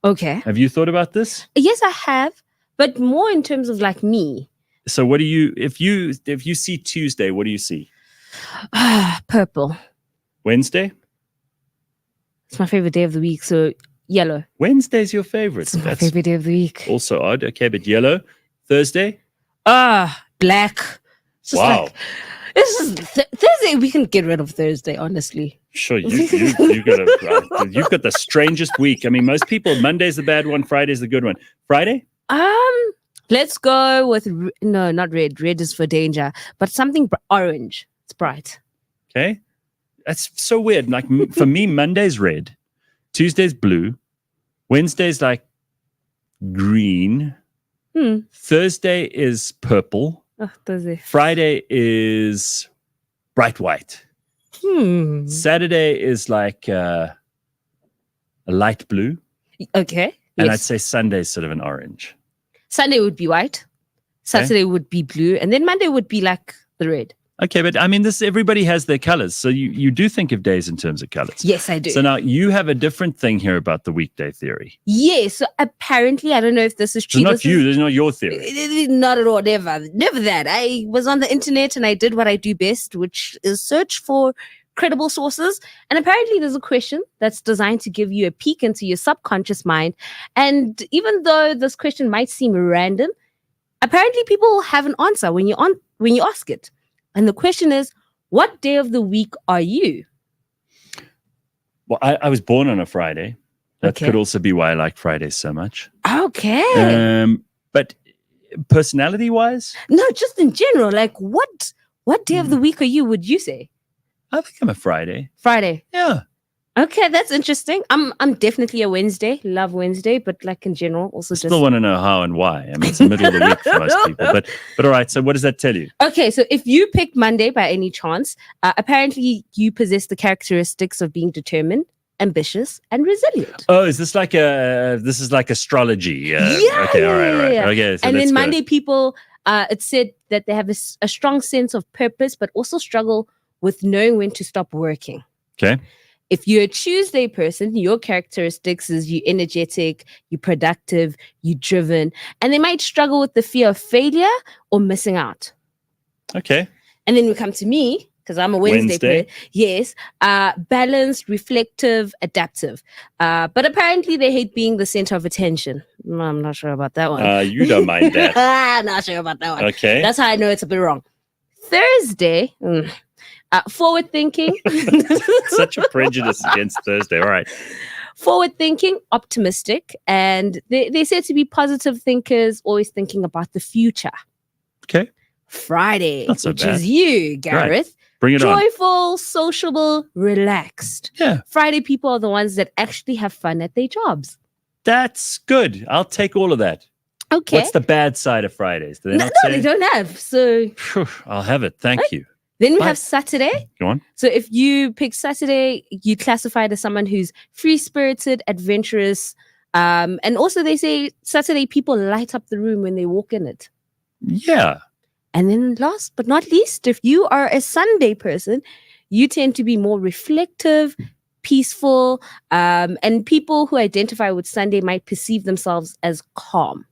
Okay. Have you thought about this? Yes, I have, but more in terms of like me. So what do you, if you see Tuesday, what do you see? Purple. Wednesday? It's my favorite day of the week, so yellow. Wednesday's your favorite. It's my favorite day of the week. Also odd. Okay, but yellow. Thursday? Black. It's just wow. Like, this is Thursday. We can get rid of Thursday, honestly. Sure, you've got the strangest week. I mean, most people, Monday's the bad one, Friday's the good one. Friday? Let's go with no, not red. Red is for danger, but something orange. It's bright. Okay, that's so weird. Like for me, Monday's red, Tuesday's blue, Wednesday's like green, Thursday is purple. Oh, Thursday. Friday is bright white. Saturday is like a light blue. Okay. And yes. I'd say Sunday's sort of an orange. Sunday would be white. Saturday would be blue. And then Monday would be like the red. Okay, but I mean, everybody has their colors. So you do think of days in terms of colors. Yes, I do. So now you have a different thing here about the weekday theory. Yes. So apparently, I don't know if this is true. It's not you. This is not your theory. Not at all. Never that. I was on the internet and I did what I do best, which is search for credible sources. And apparently there's a question that's designed to give you a peek into your subconscious mind. And even though this question might seem random, apparently people have an answer when you ask it. And the question is, what day of the week are you? Well, I was born on a Friday. That could also be why I like Fridays so much. Okay. But personality-wise? No, just in general. Like, what day of the week are you, would you say? I think I'm a Friday. Friday. Yeah. Okay, that's interesting. I'm definitely a Wednesday. Love Wednesday, but like in general, also Still want to know how and why. I mean, it's the middle of the week for most people. But all right. So what does that tell you? Okay, so if you picked Monday by any chance, apparently you possess the characteristics of being determined, ambitious, and resilient. Oh, is this like astrology? Yeah. Okay. All right. Yeah. Okay. So and then let's go. Monday people, it said that they have a strong sense of purpose, but also struggle with knowing when to stop working. Okay. If you're a Tuesday person, your characteristics is you're energetic, you're productive, you're driven, and they might struggle with the fear of failure or missing out. Okay. And then we come to me, because I'm a Wednesday person. Yes. Balanced, reflective, adaptive. But apparently they hate being the center of attention. I'm not sure about that one. You don't mind that. Not sure about that one. Okay. That's how I know it's a bit wrong. Thursday... forward thinking. Such a prejudice against Thursday. All right. Forward thinking, optimistic, and they said to be positive thinkers, always thinking about the future. Okay. Friday, Not so which bad. is you, Gareth. Right. Bring it on. Joyful, sociable, relaxed. Yeah. Friday people are the ones that actually have fun at their jobs. That's good. I'll take all of that. Okay. What's the bad side of Fridays? Do they not say? They don't have. So I'll have it. Thank you. Then we have Saturday. Go on. So if you pick Saturday, you classify it as someone who's free-spirited, adventurous. And also they say Saturday people light up the room when they walk in it. Yeah. And then last but not least, if you are a Sunday person, you tend to be more reflective, peaceful, and people who identify with Sunday might perceive themselves as calm.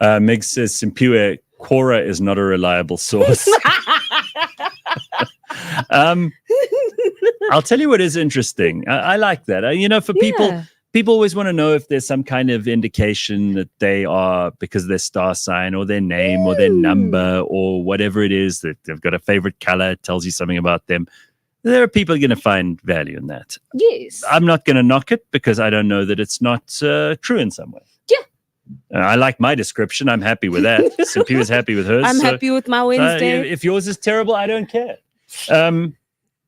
Meg says, Simphiwe, Quora is not a reliable source. I'll tell you what is interesting. I like that. For people always want to know if there's some kind of indication that they are, because of their star sign or their name or their number or whatever it is, that they've got a favorite color, it tells you something about them. There are people going to find value in that. Yes. I'm not going to knock it because I don't know that it's not true in some way. Yeah. I like my description. I'm happy with that. Simphiwe is happy with hers. I'm happy with my Wednesday. If yours is terrible, I don't care.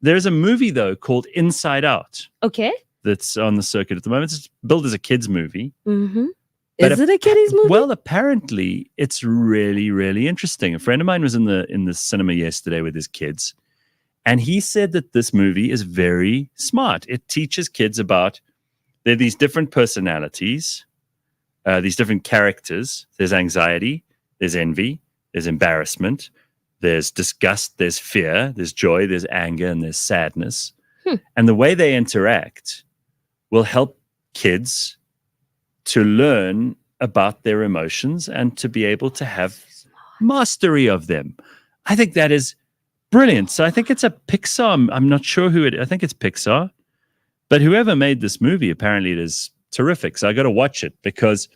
There's a movie though called Inside Out. Okay. That's on the circuit at the moment. It's billed as a kids movie. Mm-hmm. Is it a kiddies movie? Well, apparently it's really, really interesting. A friend of mine was in the cinema yesterday with his kids, and he said that this movie is very smart. It teaches kids about there are these different personalities, these different characters. There's anxiety, there's envy, there's embarrassment, there's disgust, there's fear, there's joy, there's anger, and there's sadness. And the way they interact will help kids to learn about their emotions and to be able to have mastery of them. I think that is brilliant. So I think it's a Pixar. I'm not sure who I think it's Pixar. But whoever made this movie, apparently it is terrific. So I got to watch it because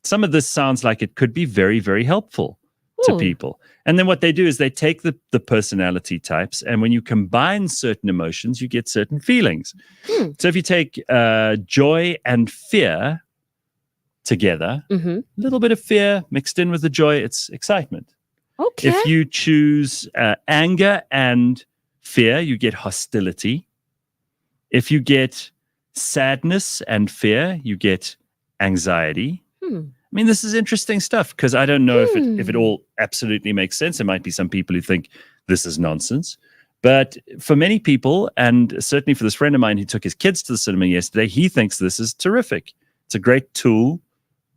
some of this sounds like it could be very, very helpful to people. And then what they do is they take the personality types, and when you combine certain emotions, you get certain feelings. So if you take joy and fear together, a little bit of fear mixed in with the joy, it's excitement. Okay. If you choose anger and fear, you get hostility. If you get sadness and fear, you get anxiety. I mean, this is interesting stuff because I don't know if it all absolutely makes sense. There might be some people who think this is nonsense. But for many people, and certainly for this friend of mine who took his kids to the cinema yesterday, he thinks this is terrific. It's a great tool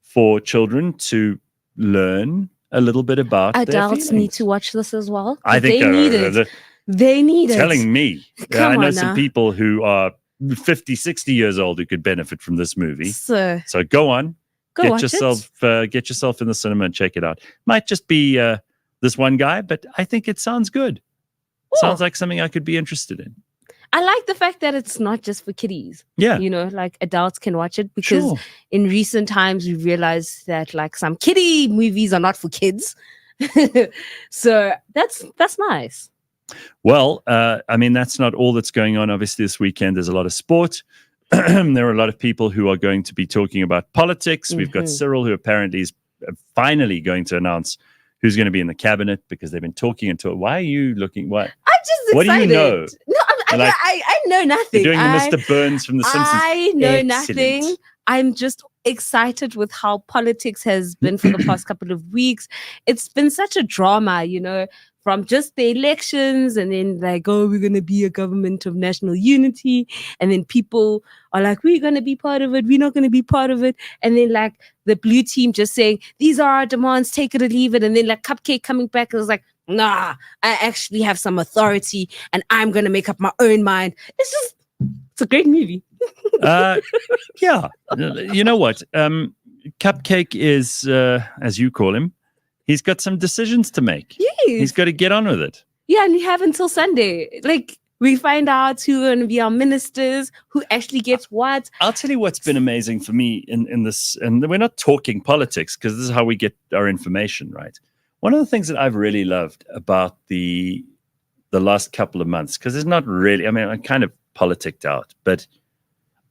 for children to learn a little bit about adults need to watch this as well. I think they need it. They need it. Telling me. Come I know on some now. people who are 50, 60 years old who could benefit from this movie. So go on. Go watch get yourself in the cinema and check it out. Might just be this one guy, but I think it sounds good. Sounds like something I could be interested in. I like the fact that it's not just for kiddies. Yeah. You know, like adults can watch it because in recent times we realized that like some kiddie movies are not for kids. So that's nice. Well, I mean, that's not all that's going on. Obviously, this weekend there's a lot of sport. There are a lot of people who are going to be talking about politics. We've got Cyril, who apparently is finally going to announce who's going to be in the cabinet because they've been talking until. Why are you looking? What? I'm just What excited. do you know? No, I know nothing. You're doing the Mr. Burns from The Simpsons. I know Excellent. nothing. I'm just excited with how politics has been for the past couple of weeks. It's been such a drama, you know, from just the elections and then like, oh, we're going to be a government of national unity. And then people are like, we're going to be part of it. We're not going to be part of it. And then like the blue team just saying, these are our demands, take it or leave it. And then like Cupcake coming back and was like, nah, I actually have some authority and I'm going to make up my own mind. It's a great movie. Yeah. You know what? Cupcake is, as you call him, he's got some decisions to make. Yes. He's got to get on with it. Yeah, and we have until Sunday. Like, we find out who are going to be our ministers, who actually gets what. I'll tell you what's been amazing for me in this, and we're not talking politics because this is how we get our information, right? One of the things that I've really loved about the last couple of months, because it's not really, I mean, I'm kind of politicked out, but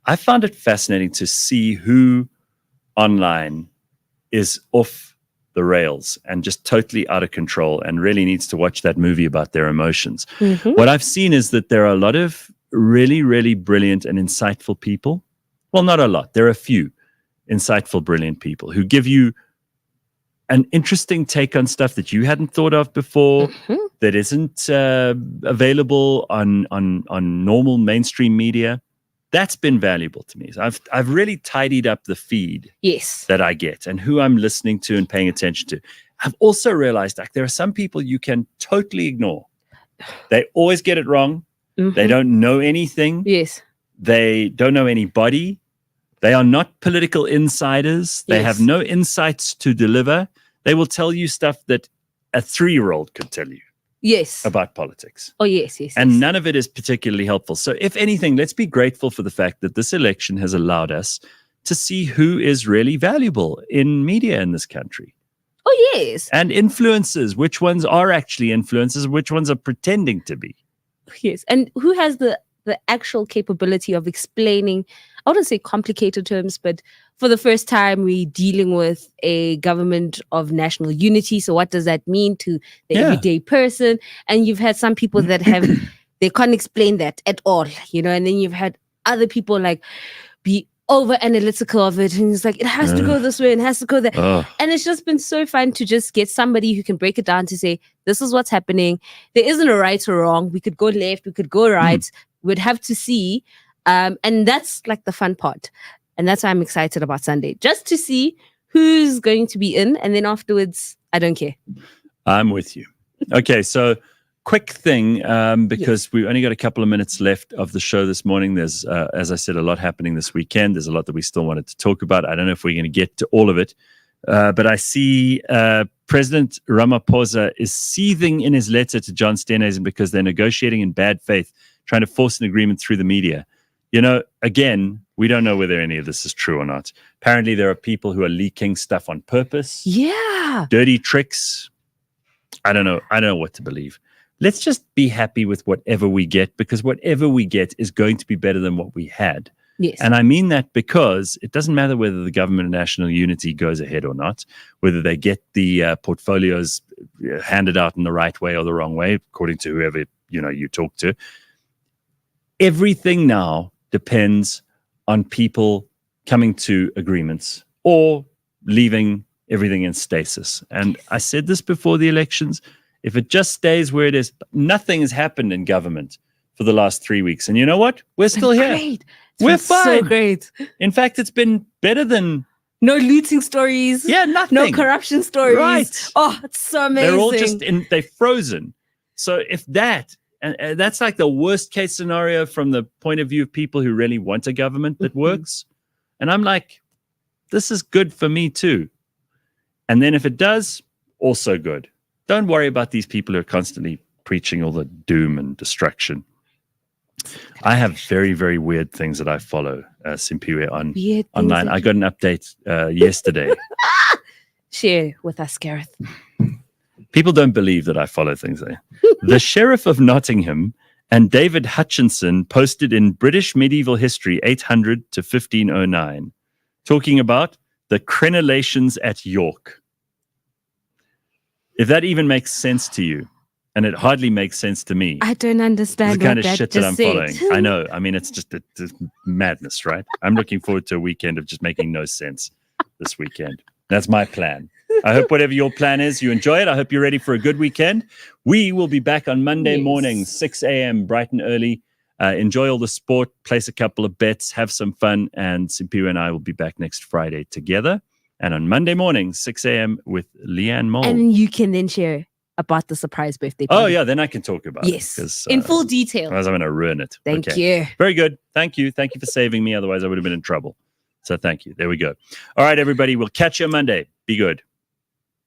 I found it fascinating to see who online is off the rails and just totally out of control and really needs to watch that movie about their emotions. What I've seen is that there are a lot of really, really brilliant and insightful people. Well, not a lot. There are a few insightful, brilliant people who give you an interesting take on stuff that you hadn't thought of before, that isn't available on normal mainstream media. That's been valuable to me. So I've really tidied up the feed that I get and who I'm listening to and paying attention to. I've also realized like there are some people you can totally ignore. They always get it wrong. They don't know anything. Yes. They don't know anybody. They are not political insiders. They have no insights to deliver. They will tell you stuff that a 3-year-old could tell you. Yes. About politics. Oh, yes. And none of it is particularly helpful. So if anything, let's be grateful for the fact that this election has allowed us to see who is really valuable in media in this country. Oh, yes. And influencers, which ones are actually influencers, which ones are pretending to be. Yes. And who has the actual capability of explaining, I wouldn't say complicated terms, but for the first time, we're dealing with a government of national unity. So what does that mean to the everyday person? And you've had some people that have they can't explain that at all, you know. And then you've had other people like be over analytical of it, and it's like it has to go this way and it has to go there. And it's just been so fun to just get somebody who can break it down to say, this is what's happening. There isn't a right or wrong. We could go left, we could go right. We'd have to see. And that's like the fun part. And that's why I'm excited about Sunday, just to see who's going to be in. And then afterwards, I don't care. I'm with you. Okay, so quick thing, because we've only got a couple of minutes left of the show this morning. There's, as I said, a lot happening this weekend. There's a lot that we still wanted to talk about. I don't know if we're going to get to all of it, but I see President Ramaphosa is seething in his letter to John Steenhuisen because they're negotiating in bad faith, trying to force an agreement through the media. You know, again, we don't know whether any of this is true or not. Apparently, there are people who are leaking stuff on purpose. Yeah. Dirty tricks. I don't know. I don't know what to believe. Let's just be happy with whatever we get, because whatever we get is going to be better than what we had. Yes. And I mean that because it doesn't matter whether the government of national unity goes ahead or not, whether they get the portfolios handed out in the right way or the wrong way, according to whoever you talk to. Everything now depends on people coming to agreements or leaving everything in stasis. And I said this before the elections. If it just stays where it is, nothing has happened in government for the last 3 weeks. And you know what? We're still here. Great. We're fine. So great. In fact, it's been better than... No looting stories. Yeah, nothing. No corruption stories. Right. Oh, it's so amazing. They're all just they're frozen. So if that, and that's like the worst case scenario from the point of view of people who really want a government that works. And I'm like, this is good for me too. And then if it does, also good. Don't worry about these people who are constantly preaching all the doom and destruction. I have very, very weird things that I follow, Simphiwe, online. I got an update yesterday. Share with us, Gareth. People don't believe that I follow things. The Sheriff of Nottingham and David Hutchinson posted in British medieval history 800 to 1509, talking about the crenellations at York. If that even makes sense to you, and it hardly makes sense to me. I don't understand the kind of that shit that I'm said. following. I know. I mean, it's madness, right? I'm looking forward to a weekend of just making no sense this weekend. That's my plan. I hope whatever your plan is, you enjoy it. I hope you're ready for a good weekend. We will be back on Monday morning, 6 a.m., bright and early. Enjoy all the sport, place a couple of bets, have some fun, and Simphiwe and I will be back next Friday together. And on Monday morning, 6 a.m. with Leanne Mole. And you can then share about the surprise birthday party. Oh, yeah, then I can talk about it. Yes, in full detail. Otherwise, I'm going to ruin it. Thank you. Very good. Thank you. Thank you for saving me. Otherwise, I would have been in trouble. So thank you. There we go. All right, everybody. We'll catch you on Monday. Be good.